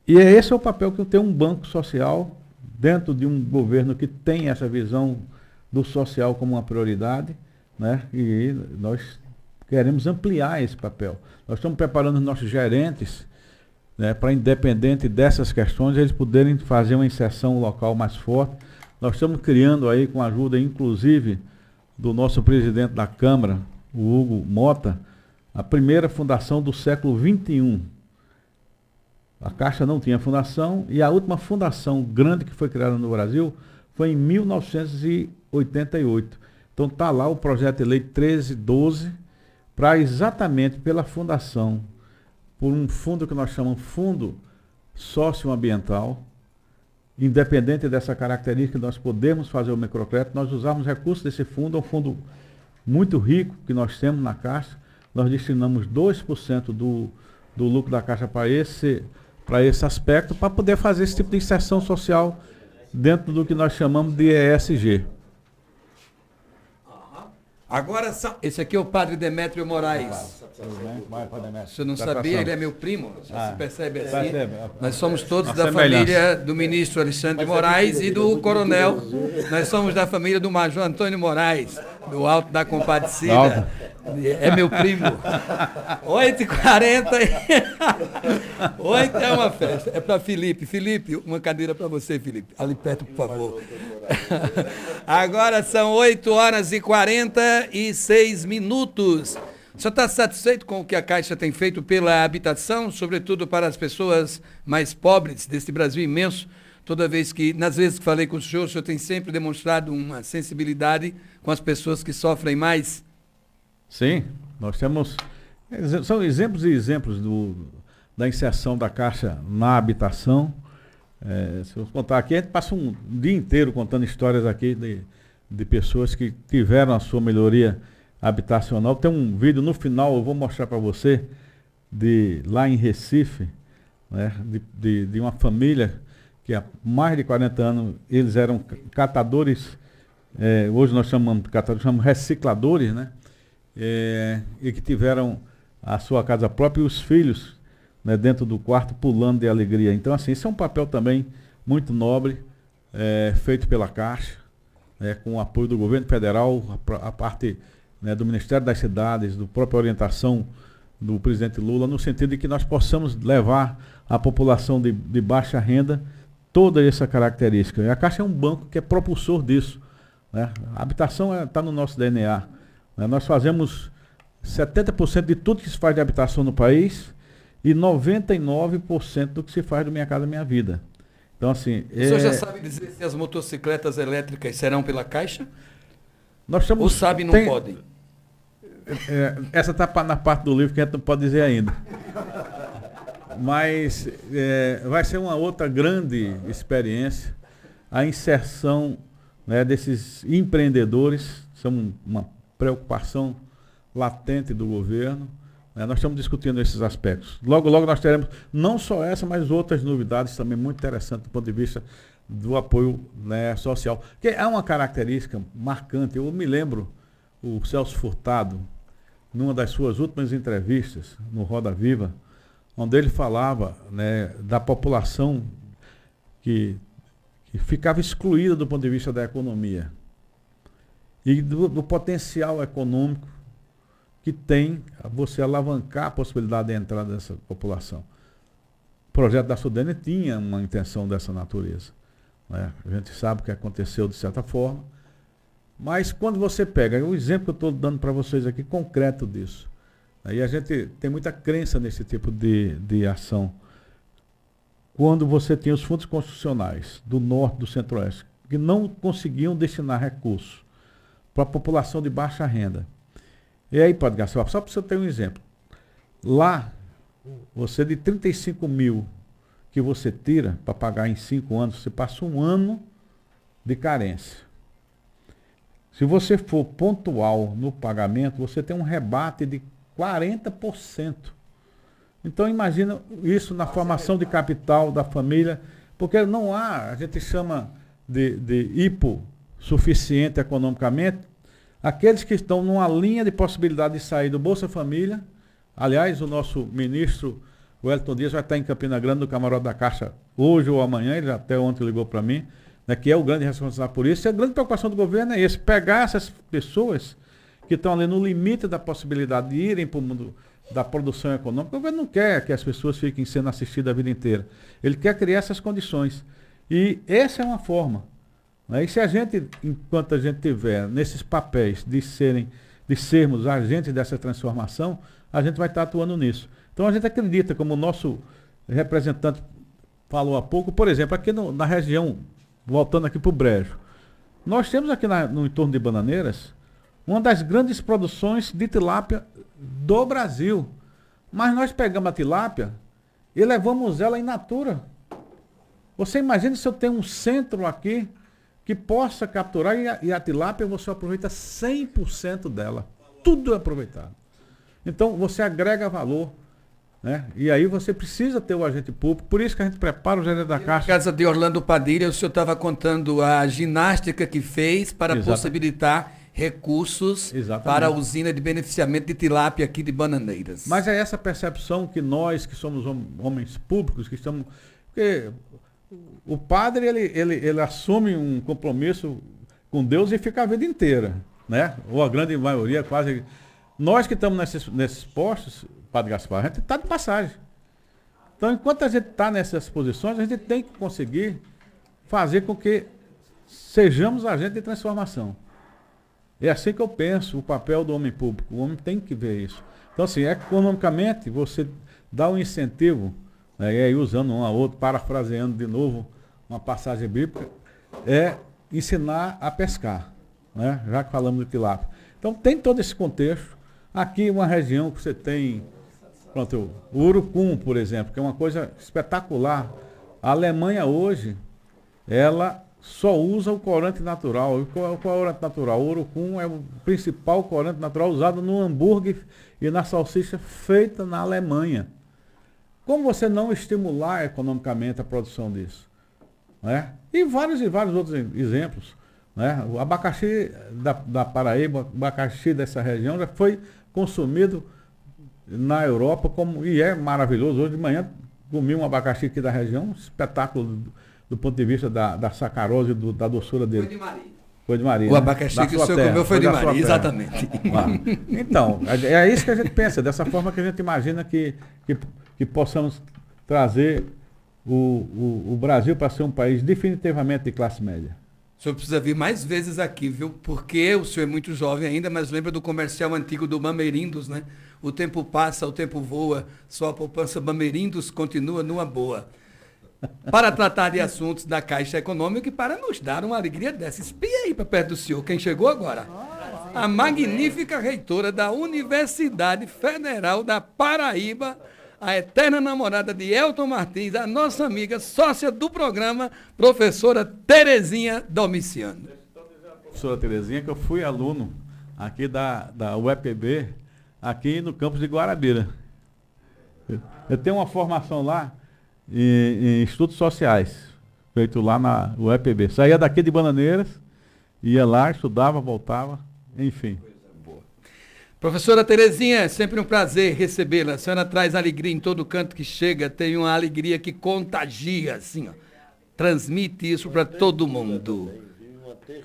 E esse é o papel que tem um banco social dentro de um governo que tem essa visão do social como uma prioridade, né? E nós queremos ampliar esse papel. Nós estamos preparando os nossos gerentes, né, para, independente dessas questões, eles poderem fazer uma inserção local mais forte. Nós estamos criando aí, com a ajuda inclusive do nosso presidente da Câmara, o Hugo Mota, a primeira fundação do século XXI. A Caixa não tinha fundação e a última fundação grande que foi criada no Brasil foi em 1988. Então está lá o projeto de lei 1312, para exatamente pela fundação, por um fundo que nós chamamos Fundo Socioambiental, independente dessa característica, nós podemos fazer o microcrédito, nós usamos recursos desse fundo, é um fundo muito rico que nós temos na Caixa, nós destinamos 2% do lucro da Caixa para esse aspecto, para poder fazer esse tipo de inserção social dentro do que nós chamamos de ESG. Agora, esse aqui é o padre Demétrio Moraes. Você não sabia, ele é meu primo, você percebe assim? Nós somos todos da família do ministro Alexandre de Moraes e do coronel. Nós somos da família do Major Antônio Moraes, do Alto da Compadecida. É meu primo. 8h40. 8 é uma festa. É para Felipe. Felipe, uma cadeira para você, Felipe. Ali perto, por favor. Agora são 8h46. O senhor está satisfeito com o que a Caixa tem feito pela habitação, sobretudo para as pessoas mais pobres desse Brasil imenso? Toda vez que, nas vezes que falei com o senhor tem sempre demonstrado uma sensibilidade com as pessoas que sofrem mais? Sim, nós temos, são exemplos e exemplos da inserção da Caixa na habitação. Se eu contar aqui, a gente passa um dia inteiro contando histórias aqui de pessoas que tiveram a sua melhoria habitacional. Tem um vídeo no final, eu vou mostrar para você, lá em Recife, né, de uma família que há mais de 40 anos eles eram catadores, hoje nós chamamos de catadores, chamamos recicladores, né? E que tiveram a sua casa própria e os filhos, né, dentro do quarto pulando de alegria. Então, assim, isso é um papel também muito nobre, feito pela Caixa, com o apoio do governo federal, a parte, né, do Ministério das Cidades, do própria orientação do presidente Lula, no sentido de que nós possamos levar à população de baixa renda toda essa característica. E a Caixa é um banco que é propulsor disso, né? A habitação está no nosso DNA. Né? Nós fazemos 70% de tudo que se faz de habitação no país e 99% do que se faz do Minha Casa Minha Vida. Então, assim... O senhor já sabe dizer se as motocicletas elétricas serão pela Caixa? Nós estamos, ou sabe não podem? Essa está na parte do livro que a gente não pode dizer ainda. Mas vai ser uma outra grande experiência a inserção, né, desses empreendedores. São uma preocupação latente do governo. Nós estamos discutindo esses aspectos. Logo, logo nós teremos não só essa, mas outras novidades também muito interessantes do ponto de vista do apoio, né, social. Porque há uma característica marcante. Eu me lembro, o Celso Furtado, numa das suas últimas entrevistas no Roda Viva, onde ele falava, né, da população que ficava excluída do ponto de vista da economia e do potencial econômico que tem você alavancar a possibilidade de entrada dessa população. O projeto da Sudene tinha uma intenção dessa natureza, né? A gente sabe o que aconteceu de certa forma, mas quando você pega o exemplo que eu estou dando para vocês aqui, concreto disso, aí a gente tem muita crença nesse tipo de ação. Quando você tinha os fundos constitucionais do Norte e do Centro-Oeste, que não conseguiam destinar recursos para a população de baixa renda. E aí, Padre Garcia, só para você ter um exemplo. Lá, você de 35 mil que você tira para pagar em 5 anos, você passa um ano de carência. Se você for pontual no pagamento, você tem um rebate de 40%. Então imagina isso na formação de capital da família, porque não há, a gente chama de hipossuficiente economicamente, aqueles que estão numa linha de possibilidade de sair do Bolsa Família. Aliás, o nosso ministro Wellington Dias vai estar em Campina Grande, no camarote da Caixa, hoje ou amanhã, ele até ontem ligou para mim, né, que é o grande responsável por isso. E a grande preocupação do governo é esse, pegar essas pessoas que estão ali no limite da possibilidade de irem para o mundo da produção econômica. O governo não quer que as pessoas fiquem sendo assistidas a vida inteira. Ele quer criar essas condições. E essa é uma forma. Né? E se a gente, enquanto a gente tiver nesses papéis de sermos agentes dessa transformação, a gente vai estar atuando nisso. Então a gente acredita, como o nosso representante falou há pouco, por exemplo, aqui na região, voltando aqui para o Brejo, nós temos aqui no entorno de Bananeiras uma das grandes produções de tilápia do Brasil. Mas nós pegamos a tilápia e levamos ela in natura. Você imagina se eu tenho um centro aqui que possa capturar e a tilápia você aproveita 100% dela. Tudo é aproveitado. Então você agrega valor, né? E aí você precisa ter o agente público. Por isso que a gente prepara o gerente da Caixa. Na casa de Orlando Padilha, o senhor estava contando a ginástica que fez para possibilitar recursos para a usina de beneficiamento de tilápia aqui de Bananeiras. Mas é essa percepção que nós, que somos homens públicos, que estamos... Porque o padre, ele assume um compromisso com Deus e fica a vida inteira, né? Ou a grande maioria quase Nós que estamos nesses postos, Padre Gaspar, a gente está de passagem. Então, enquanto a gente está nessas posições, a gente tem que conseguir fazer com que sejamos agentes de transformação. É assim que eu penso o papel do homem público. O homem tem que ver isso. Então, assim, economicamente, você dá um incentivo, né, e aí usando um a outro, parafraseando de novo uma passagem bíblica, é ensinar a pescar, né, já que falamos de tilápia. Então, tem todo esse contexto. Aqui, uma região que você tem, pronto, o urucum, por exemplo, que é uma coisa espetacular. A Alemanha hoje, ela só usa o corante natural. E qual é o corante natural? O urucum é o principal corante natural usado no hambúrguer e na salsicha feita na Alemanha. Como você não estimular economicamente a produção disso? Né? E vários outros exemplos. Né? O abacaxi da Paraíba, o abacaxi dessa região já foi consumido na Europa e é maravilhoso. Hoje de manhã comi um abacaxi aqui da região, um espetáculo do ponto de vista da sacarose, da doçura dele. Foi de Maria. Foi de Maria. O abacaxi que o senhor comeu foi de Maria, exatamente. Então, é isso que a gente pensa, dessa forma que a gente imagina que possamos trazer o Brasil para ser um país definitivamente de classe média. O senhor precisa vir mais vezes aqui, viu? Porque o senhor é muito jovem ainda, mas lembra do comercial antigo do Bamerindos, né? O tempo passa, o tempo voa, só a poupança Bamerindos continua numa boa. Para tratar de assuntos da Caixa Econômica e para nos dar uma alegria dessa. Espia aí para perto do senhor, quem chegou agora. A magnífica reitora da Universidade Federal da Paraíba, a eterna namorada de Elton Martins, a nossa amiga, sócia do programa, professora Terezinha Domiciano. Professora Terezinha, que eu fui aluno aqui da UEPB, aqui no campus de Guarabira. Eu tenho uma formação lá em estudos sociais, feito lá na UEPB. Saía daqui de Bananeiras, ia lá, estudava, voltava, enfim. Professora Terezinha, é sempre um prazer recebê-la. A senhora traz alegria em todo canto que chega, tem uma alegria que contagia, assim, ó. Transmite isso para todo mundo.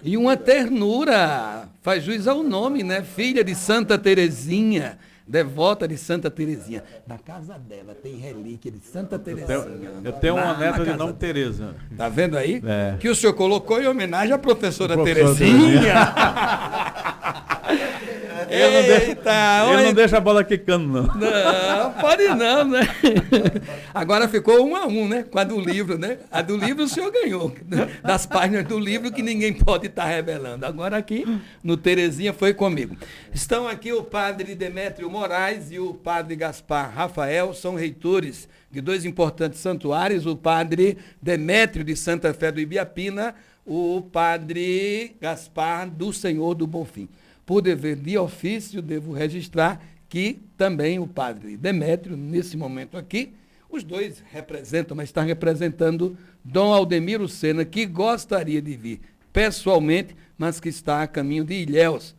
E uma ternura, faz jus ao nome, né? Filha de Santa Terezinha, devota de Santa Terezinha. Na casa dela tem relíquia de Santa Terezinha. Eu tenho uma neta de nome Tereza. Tá vendo aí? É. Que o senhor colocou em homenagem à professora Terezinha. Eita, ele não deixa a bola quicando, não. Não, pode não, né? Agora ficou 1-1, né? Com a do livro, né? A do livro o senhor ganhou. Das páginas do livro que ninguém pode estar revelando. Agora aqui, no Terezinha, foi comigo. Estão aqui o padre Demétrio Moraes e o padre Gaspar Rafael, são reitores de dois importantes santuários, o padre Demétrio de Santa Fé do Ibiapina, o padre Gaspar do Senhor do Bonfim. Por dever de ofício, devo registrar que também o padre Demétrio, nesse momento aqui, os dois representam, mas está representando Dom Aldemiro Sena, que gostaria de vir pessoalmente, mas que está a caminho de Ilhéus.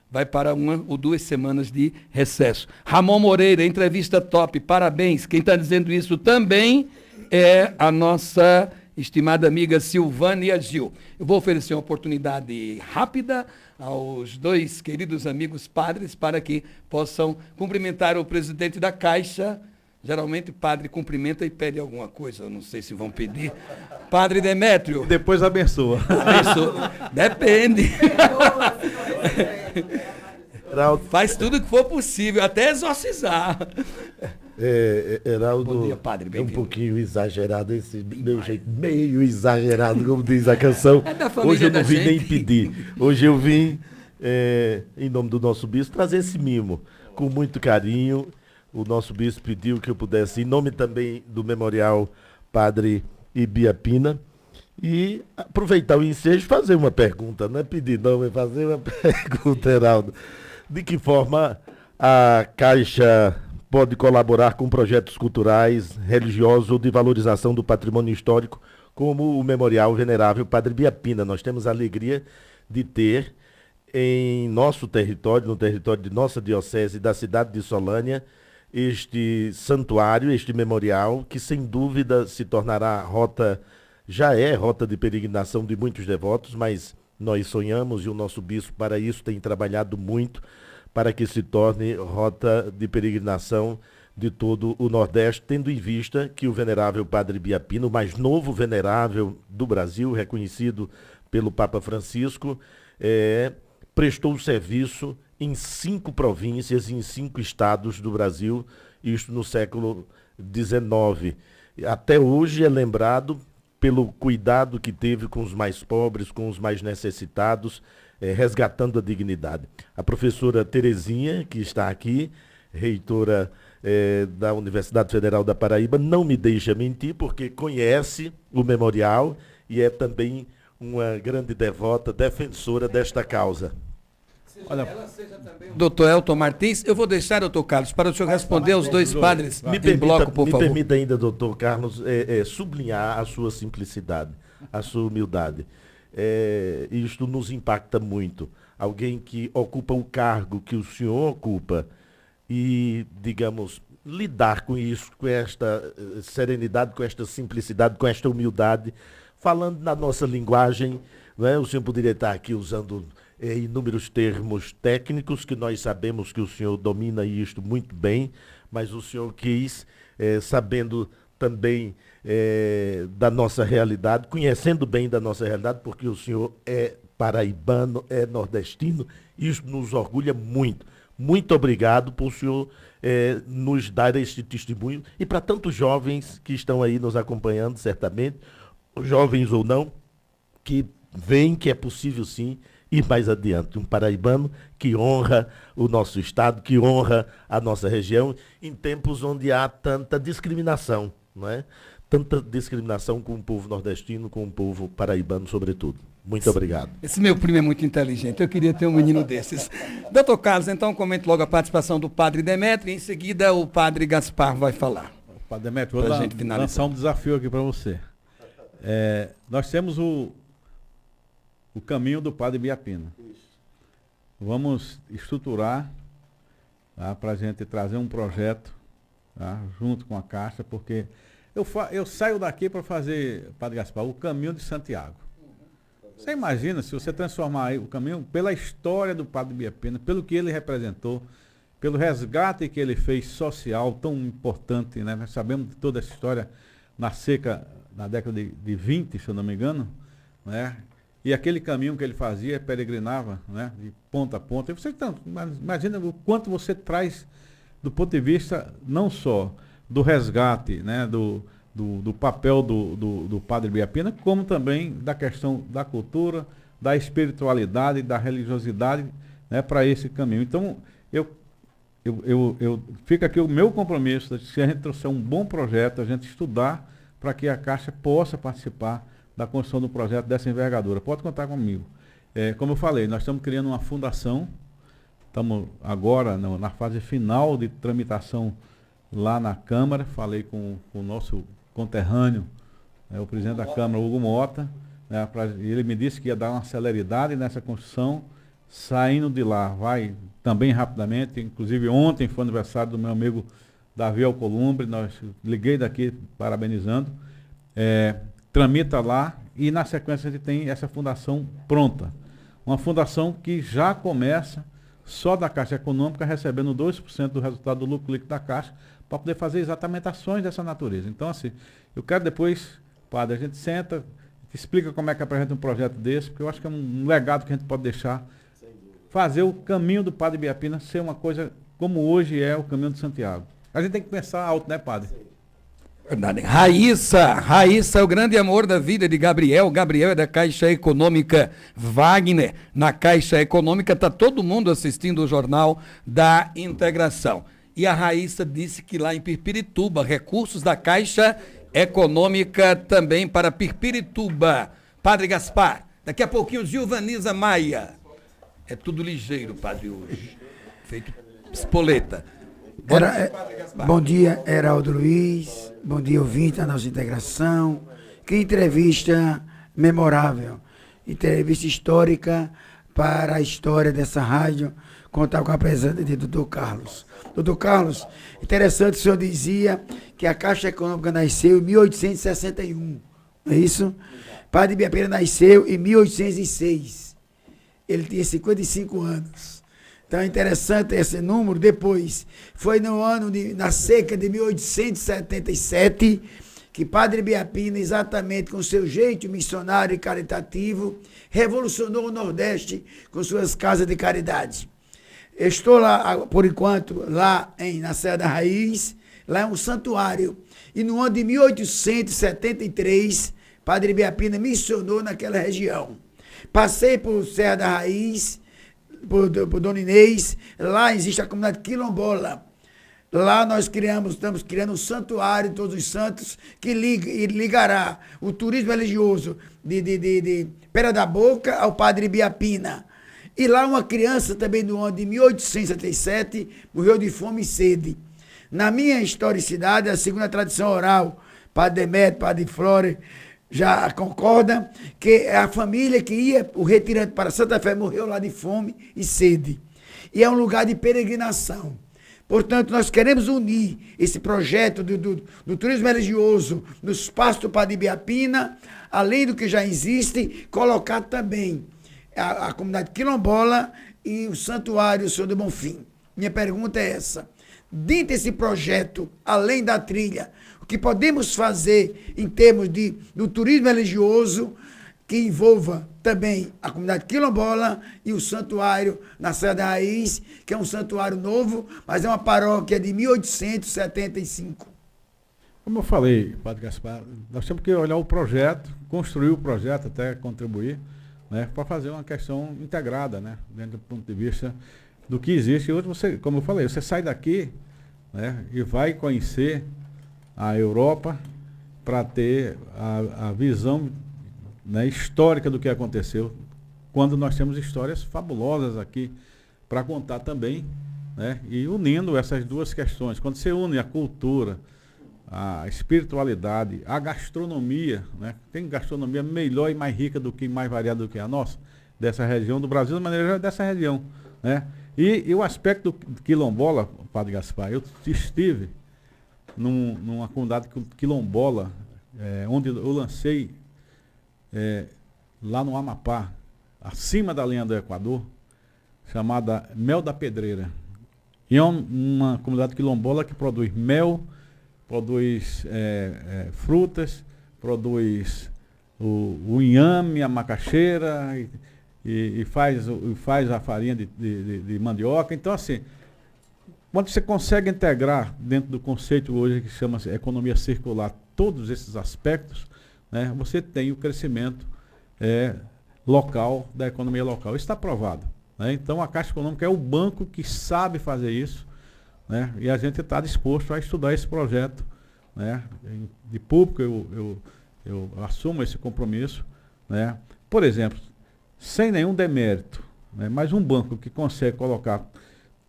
Vai para 1 ou 2 semanas de recesso. Ramon Moreira, entrevista top, parabéns. Quem está dizendo isso também é a nossa estimada amiga Silvânia Gil. Eu vou oferecer uma oportunidade rápida aos dois queridos amigos padres para que possam cumprimentar o presidente da Caixa. Geralmente o padre cumprimenta e pede alguma coisa, eu não sei se vão pedir. Padre Demétrio. Depois abençoa. Abençoa. Depende. Faz tudo o que for possível, até exorcizar. Heraldo, Bom dia, padre, é um bem-vindo. pouquinho exagerado esse meu jeito, meio exagerado, como diz a canção. É da família Hoje eu não da vim nem gente. pedir. Hoje eu vim, em nome do nosso bispo, trazer esse mimo com muito carinho. O nosso bispo pediu que eu pudesse, em nome também do Memorial Padre Ibiapina, e aproveitar o ensejo e fazer uma pergunta. Não é pedir, não, é fazer uma pergunta, Heraldo. De que forma a Caixa pode colaborar com projetos culturais, religiosos ou de valorização do patrimônio histórico, como o Memorial Venerável Padre Ibiapina? Nós temos a alegria de ter em nosso território, no território de nossa diocese da cidade de Solânia, este santuário, este memorial, que sem dúvida se tornará rota, já é rota de peregrinação de muitos devotos, mas nós sonhamos e o nosso bispo para isso tem trabalhado muito, para que se torne rota de peregrinação de todo o Nordeste, tendo em vista que o venerável Padre Biapino, o mais novo venerável do Brasil, reconhecido pelo Papa Francisco, prestou serviço em 5 províncias, em 5 estados do Brasil, isto no século XIX. Até hoje é lembrado pelo cuidado que teve com os mais pobres, com os mais necessitados, resgatando a dignidade. A professora Terezinha, que está aqui, reitora da Universidade Federal da Paraíba, não me deixa mentir, porque conhece o memorial e é também uma grande devota, defensora desta causa. Olha, doutor Elton Martins, eu vou deixar, doutor Carlos, para o senhor responder aos dois padres em bloco, por favor. Me permita ainda, doutor Carlos, sublinhar a sua simplicidade, a sua humildade. Isto nos impacta muito. Alguém que ocupa o cargo que o senhor ocupa e, digamos, lidar com isso, com esta serenidade, com esta simplicidade, com esta humildade, falando na nossa linguagem, não é? O senhor poderia estar aqui usando inúmeros termos técnicos que nós sabemos que o senhor domina isto muito bem, mas o senhor quis, sabendo também da nossa realidade, conhecendo bem da nossa realidade, porque o senhor é paraibano, é nordestino, isso nos orgulha muito. Muito obrigado por o senhor nos dar este testemunho e para tantos jovens que estão aí nos acompanhando, certamente, jovens ou não, que veem que é possível sim ir mais adiante. Um paraibano que honra o nosso estado, que honra a nossa região, em tempos onde há tanta discriminação, não é? Tanta discriminação com o povo nordestino, com o povo paraibano, sobretudo. Muito obrigado. Esse meu primo é muito inteligente, eu queria ter um menino desses. Doutor Carlos, então comente logo a participação do padre Demétrio, e em seguida o padre Gaspar vai falar. Padre Demétrio, vou lançar um desafio aqui para você. Nós temos o caminho do Padre Biapino. Vamos estruturar, tá, para a gente trazer um projeto, tá, junto com a Caixa, porque eu saio daqui para fazer, Padre Gaspar, o caminho de Santiago. Você imagina se você transformar aí o caminho pela história do Padre Biapino, pelo que ele representou, pelo resgate que ele fez social tão importante, né? Nós sabemos de toda essa história na seca na década de 20, se eu não me engano, né? E aquele caminho que ele fazia, peregrinava, né, de ponta a ponta. E você imagina o quanto você traz do ponto de vista não só do resgate, né, do papel do Padre Biapino, como também da questão da cultura, da espiritualidade, da religiosidade, né, para esse caminho. Então, eu fica aqui o meu compromisso, se a gente trouxer um bom projeto, a gente estudar para que a Caixa possa participar da construção do projeto dessa envergadura. Pode contar comigo. Como eu falei, nós estamos criando uma fundação, estamos agora na fase final de tramitação lá na Câmara, falei com o nosso conterrâneo, o presidente da Câmara, Hugo Mota, né, ele me disse que ia dar uma celeridade nessa construção, saindo de lá, vai também rapidamente, inclusive ontem foi aniversário do meu amigo Davi Alcolumbre, nós liguei daqui parabenizando, tramita lá e na sequência a gente tem essa fundação pronta. Uma fundação que já começa só da Caixa Econômica recebendo 2% do resultado do lucro líquido da Caixa para poder fazer exatamente ações dessa natureza. Então, assim, eu quero depois, padre, a gente senta, explica como é que apresenta um projeto desse, porque eu acho que é um legado que a gente pode deixar, fazer o caminho do Padre Biapino ser uma coisa como hoje é o caminho de Santiago. A gente tem que pensar alto, né, padre? Verdade. Raíssa é o grande amor da vida de Gabriel. Gabriel é da Caixa Econômica. Wagner, na Caixa Econômica, está todo mundo assistindo o Jornal da Integração. E a Raíssa disse que lá em Pirpirituba, recursos da Caixa Econômica também para Pirpirituba. Padre Gaspar, daqui a pouquinho Gilvaniza Maia. É tudo ligeiro, padre, hoje. Feito espoleta. Bom dia, Heraldo Luiz. Bom dia, ouvinte da nossa integração. Que entrevista memorável. Entrevista histórica para a história dessa rádio. Contar com a presença de Dr. Carlos. Dr. Carlos, interessante, o senhor dizia que a Caixa Econômica nasceu em 1861. Não é isso? Padre Biapino nasceu em 1806. Ele tinha 55 anos. Então é interessante esse número. Depois, foi na seca de 1877, que Padre Biapina, exatamente com seu jeito missionário e caritativo, revolucionou o Nordeste com suas casas de caridade. Estou lá, por enquanto, na Serra da Raiz, lá é um santuário. E no ano de 1873, Padre Biapina missionou naquela região. Passei por Serra da Raiz, por Dona Inês, lá existe a comunidade quilombola. Lá nós estamos criando um santuário de Todos os Santos que ligará o turismo religioso de Pera da Boca ao Padre Biapina. E lá uma criança também no ano de 1877 morreu de fome e sede. Na minha historicidade, a segunda tradição oral, Padre Demétrio, Padre Flore, já concorda que a família que ia, o retirante para Santa Fé, morreu lá de fome e sede. E é um lugar de peregrinação. Portanto, nós queremos unir esse projeto do turismo religioso no espaço do Padre Biapina, além do que já existe, colocar também a comunidade quilombola e o santuário Senhor do Bonfim. Minha pergunta é essa. Dentro desse projeto, além da trilha, o que podemos fazer em termos do turismo religioso que envolva também a comunidade quilombola e o santuário na Serra da Raiz, que é um santuário novo, mas é uma paróquia de 1875. Como eu falei, Padre Gaspar, nós temos que olhar o projeto, construir o projeto, até contribuir, né, para fazer uma questão integrada, né, dentro do ponto de vista do que existe. E hoje você, como eu falei, você sai daqui, né, e vai conhecer a Europa para ter a visão, né, histórica do que aconteceu, quando nós temos histórias fabulosas aqui para contar também, né, e unindo essas duas questões. Quando você une a cultura, a espiritualidade, a gastronomia, né, tem gastronomia melhor e mais rica do que, mais variada do que a nossa, dessa região do Brasil, de maneira geral, dessa região, né? E o aspecto quilombola, Padre Gaspar, eu estive numa comunidade quilombola, onde eu lancei lá no Amapá, acima da linha do Equador, chamada Mel da Pedreira. E é uma comunidade quilombola que produz mel, produz frutas, produz o inhame, a macaxeira e faz a farinha de mandioca. Então, assim, quando você consegue integrar dentro do conceito hoje que chama-se economia circular todos esses aspectos, né, você tem o crescimento local, da economia local. Isso está provado, né? Então, a Caixa Econômica é o banco que sabe fazer isso, né? E a gente está disposto a estudar esse projeto, né? De público, eu assumo esse compromisso, né? Por exemplo, sem nenhum demérito, né? Mas um banco que consegue colocar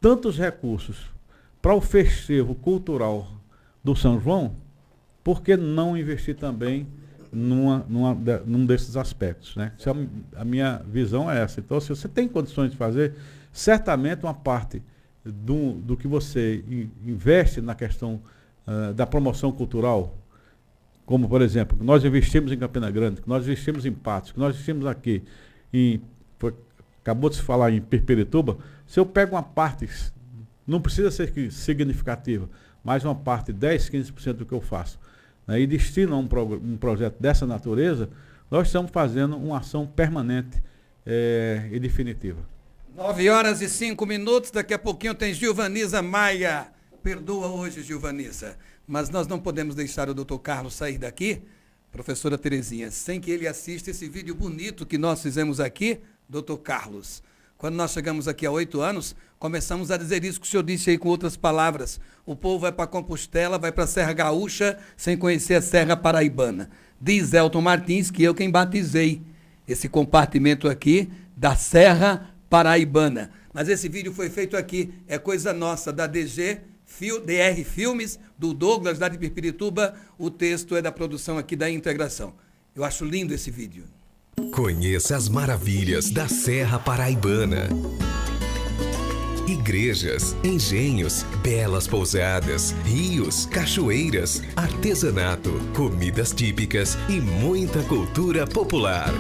tantos recursos para o festejo cultural do São João, por que não investir também num desses aspectos, né? A minha visão é essa. Então, se você tem condições de fazer, certamente uma parte do que você investe na questão da promoção cultural, como, por exemplo, que nós investimos em Campina Grande, que nós investimos em Patos, que nós investimos aqui, acabou de se falar em Pirpirituba, se eu pego uma parte, não precisa ser significativa, mas uma parte, 10, 15% do que eu faço, né, e destino a um projeto dessa natureza, nós estamos fazendo uma ação permanente e definitiva. 9h05, daqui a pouquinho tem Gilvanisa Maia. Perdoa hoje, Gilvanisa, mas nós não podemos deixar o doutor Carlos sair daqui, professora Terezinha, sem que ele assista esse vídeo bonito que nós fizemos aqui, doutor Carlos. Quando nós chegamos aqui há 8 anos, começamos a dizer isso que o senhor disse aí com outras palavras. O povo vai para Compostela, vai para a Serra Gaúcha, sem conhecer a Serra Paraibana. Diz Elton Martins que eu quem batizei esse compartimento aqui da Serra Paraibana. Mas esse vídeo foi feito aqui, é coisa nossa, da DR Filmes, do Douglas, lá de Pirpirituba. O texto é da produção aqui da Integração. Eu acho lindo esse vídeo. Conheça as maravilhas da Serra Paraibana. Igrejas, engenhos, belas pousadas, rios, cachoeiras, artesanato, comidas típicas e muita cultura popular.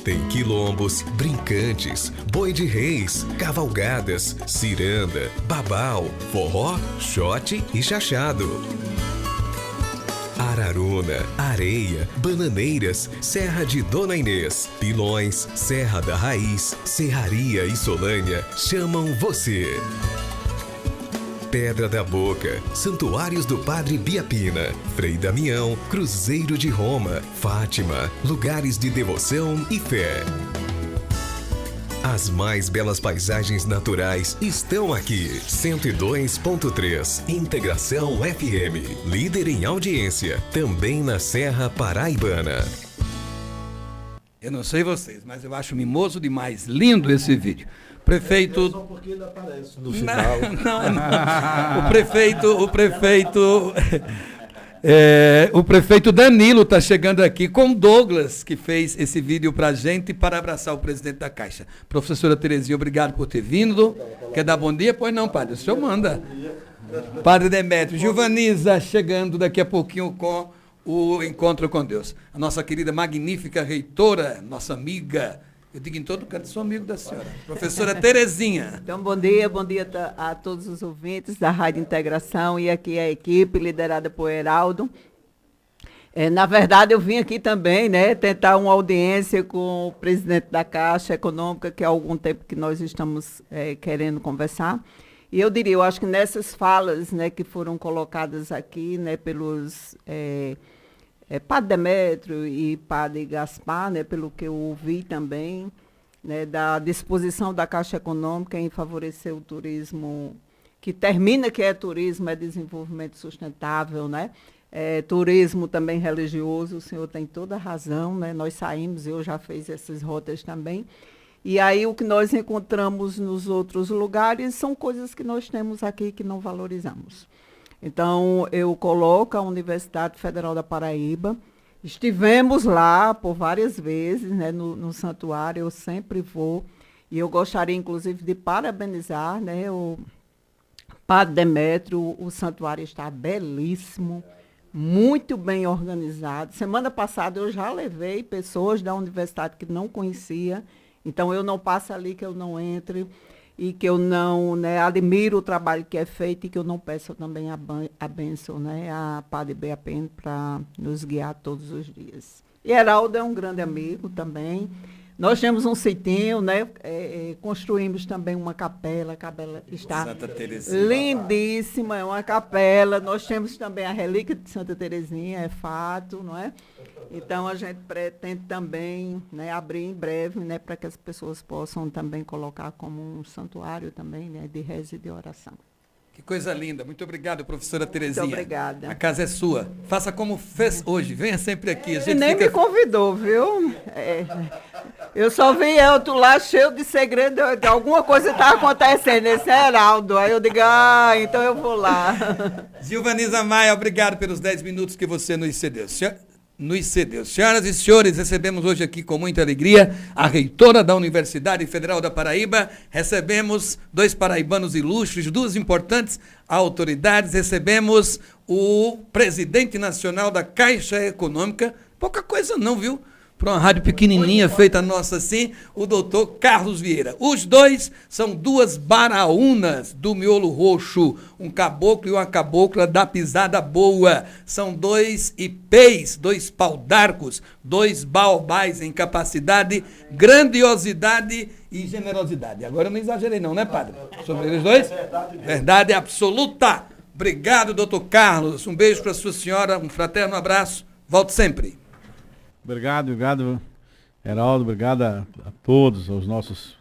Tem quilombos, brincantes, boi de reis, cavalgadas, ciranda, babau, forró, xote e chachado. Araruna, Areia, Bananeiras, Serra de Dona Inês, Pilões, Serra da Raiz, Serraria e Solânia chamam você. Pedra da Boca, Santuários do Padre Biapina, Frei Damião, Cruzeiro de Roma, Fátima, lugares de devoção e fé. As mais belas paisagens naturais estão aqui. 102.3 Integração FM, líder em audiência, também na Serra Paraibana. Eu não sei vocês, mas eu acho mimoso demais. Lindo esse vídeo. Prefeito... Só porque ele aparece no final. Não. O prefeito Danilo está chegando aqui com o Douglas, que fez esse vídeo para a gente, para abraçar o presidente da Caixa. Professora Terezinha, obrigado por ter vindo. Quer dar bom dia? Pois não, padre. O senhor manda. Padre Demétrio. Gilvaniza chegando daqui a pouquinho com o Encontro com Deus. A nossa querida, magnífica reitora, nossa amiga... Eu digo em todo canto, sou amigo da senhora. Professora Terezinha. Então, bom dia a todos os ouvintes da Rádio Integração e aqui a equipe liderada por Heraldo. Na verdade, eu vim aqui também, né, tentar uma audiência com o presidente da Caixa Econômica, que há algum tempo que nós estamos querendo conversar. E eu diria, eu acho que nessas falas, né, que foram colocadas aqui, né, pelos... Padre Demétrio e Padre Gaspar, né, pelo que eu ouvi também, né, da disposição da Caixa Econômica em favorecer o turismo, que termina que é turismo, é desenvolvimento sustentável, né? Turismo também religioso, o senhor tem toda a razão, né? Nós saímos, eu já fiz essas rotas também. E aí o que nós encontramos nos outros lugares são coisas que nós temos aqui que não valorizamos. Então, eu coloco a Universidade Federal da Paraíba. Estivemos lá por várias vezes, né, no santuário, eu sempre vou. E eu gostaria, inclusive, de parabenizar, né, o Padre Demétrio. O santuário está belíssimo, muito bem organizado. Semana passada eu já levei pessoas da universidade que não conhecia. Então, eu não passo ali que eu não entre. E que eu não, né, admiro o trabalho que é feito e que eu não peço também a bênção, né, a Padre Beapena para nos guiar todos os dias. E Heraldo é um grande amigo também. Nós temos um sitinho, né, construímos também uma capela, a capela está lindíssima, é uma capela. Nós temos também a relíquia de Santa Terezinha, é fato, não é? Então, a gente pretende também, né, abrir em breve, né, para que as pessoas possam também colocar como um santuário também, né, de reza e de oração. Que coisa linda. Muito obrigado, professora Terezinha. Muito obrigada. A casa é sua. Faça como fez hoje. Venha sempre aqui. A gente nem me convidou, viu? Eu só vi outro lá cheio de segredo. Alguma coisa está acontecendo. Esse é Heraldo. Aí eu digo, então eu vou lá. Gilvaniza Maia, obrigado pelos 10 minutos que você nos cedeu. Senhoras e senhores, recebemos hoje aqui com muita alegria a reitora da Universidade Federal da Paraíba. Recebemos 2 paraibanos ilustres, 2 importantes autoridades. Recebemos o presidente nacional da Caixa Econômica. Pouca coisa não, viu? Para uma rádio pequenininha, feita nossa assim, o doutor Carlos Vieira. Os 2 são 2 baraúnas do miolo roxo, um caboclo e uma cabocla da pisada boa. São 2 ipês, 2 pau-d'arcos, 2 baobás em capacidade, grandiosidade e generosidade. Agora eu não exagerei não, né, padre? Sobre eles 2? Verdade absoluta. Obrigado, doutor Carlos. Um beijo para sua senhora, um fraterno abraço. Volte sempre. Obrigado, Heraldo, obrigado a todos, aos nossos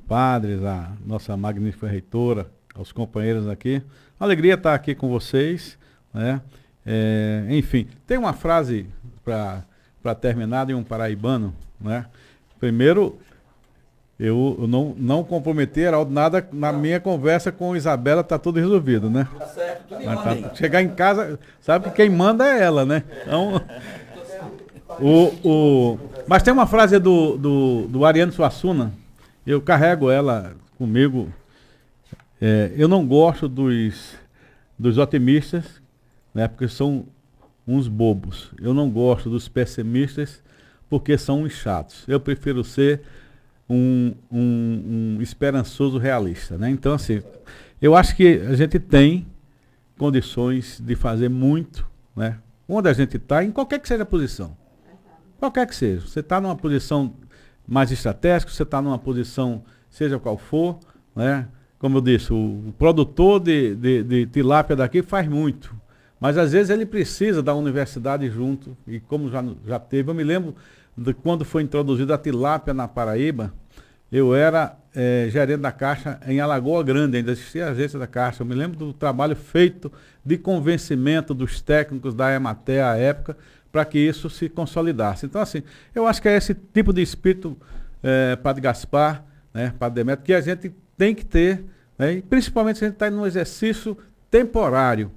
padres, a nossa magnífica reitora, aos companheiros aqui. Alegria estar aqui com vocês, né? Enfim, tem uma frase para terminar de um paraibano, né? Primeiro, eu não comprometi, Heraldo, nada na minha conversa com Isabela, está tudo resolvido, né? Tá certo, tudo em ordem. Chegar em casa, sabe que quem manda é ela, né? Então... Mas tem uma frase do Ariano Suassuna, eu carrego ela comigo. Eu não gosto dos otimistas, né, porque são uns bobos. Eu não gosto dos pessimistas, porque são uns chatos. Eu prefiro ser um esperançoso realista, né? Então, assim, eu acho que a gente tem condições de fazer muito, né? Onde a gente está, em qualquer que seja a posição. Qualquer que seja. Você está numa posição mais estratégica, você está numa posição, seja qual for, né? Como eu disse, o produtor de tilápia daqui faz muito. Mas às vezes ele precisa da universidade junto. E como já teve, eu me lembro de quando foi introduzida a tilápia na Paraíba, eu era gerente da Caixa em Alagoa Grande, ainda existia a agência da Caixa. Eu me lembro do trabalho feito de convencimento dos técnicos da Emater à época, para que isso se consolidasse. Então, assim, eu acho que é esse tipo de espírito, Padre Gaspar, né, Padre Demétrio, que a gente tem que ter, né, e principalmente se a gente está em um exercício temporário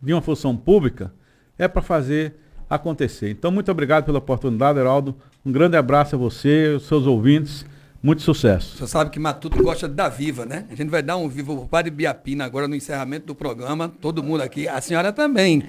de uma função pública, é para fazer acontecer. Então, muito obrigado pela oportunidade, Heraldo. Um grande abraço a você, aos seus ouvintes. Muito sucesso. Você sabe que Matuto gosta de dar viva, né? A gente vai dar um viva para o Padre Biapina agora no encerramento do programa. Todo mundo aqui. A senhora também.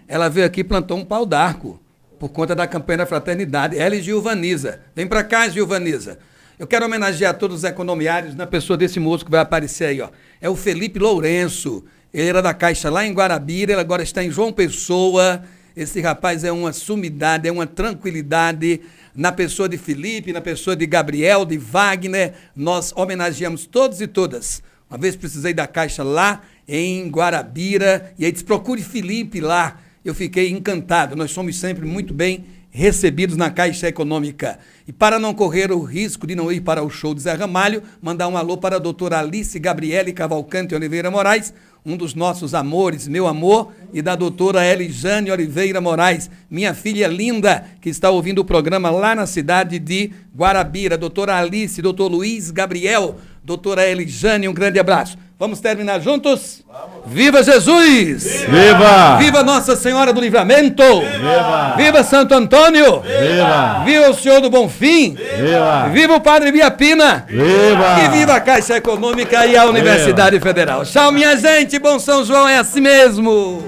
Ela veio aqui e plantou um pau d'arco por conta da campanha da fraternidade. Ela e Gilvaniza. Vem para cá, Gilvaniza. Eu quero homenagear todos os economiários na pessoa desse moço que vai aparecer aí, ó. É o Felipe Lourenço. Ele era da Caixa lá em Guarabira, ele agora está em João Pessoa. Esse rapaz é uma sumidade, é uma tranquilidade. Na pessoa de Felipe, na pessoa de Gabriel, de Wagner, nós homenageamos todos e todas. Uma vez precisei da Caixa lá em Guarabira, e aí disse, procure Felipe lá. Eu fiquei encantado, nós somos sempre muito bem recebidos na Caixa Econômica. E para não correr o risco de não ir para o show de Zé Ramalho, mandar um alô para a doutora Alice Gabriele Cavalcante Oliveira Moraes, um dos nossos amores, meu amor, e da doutora Elijane Oliveira Moraes, minha filha linda, que está ouvindo o programa lá na cidade de Guarabira. Doutora Alice, doutor Luiz Gabriel, doutora Elijane, um grande abraço. Vamos terminar juntos? Vamos. Viva Jesus! Viva! Viva Nossa Senhora do Livramento! Viva! Viva Santo Antônio! Viva! Viva o Senhor do Bonfim! Viva! Viva o Padre Biapina! Viva! E viva a Caixa Econômica e a Universidade Federal! Tchau, minha gente! Bom São João é assim mesmo!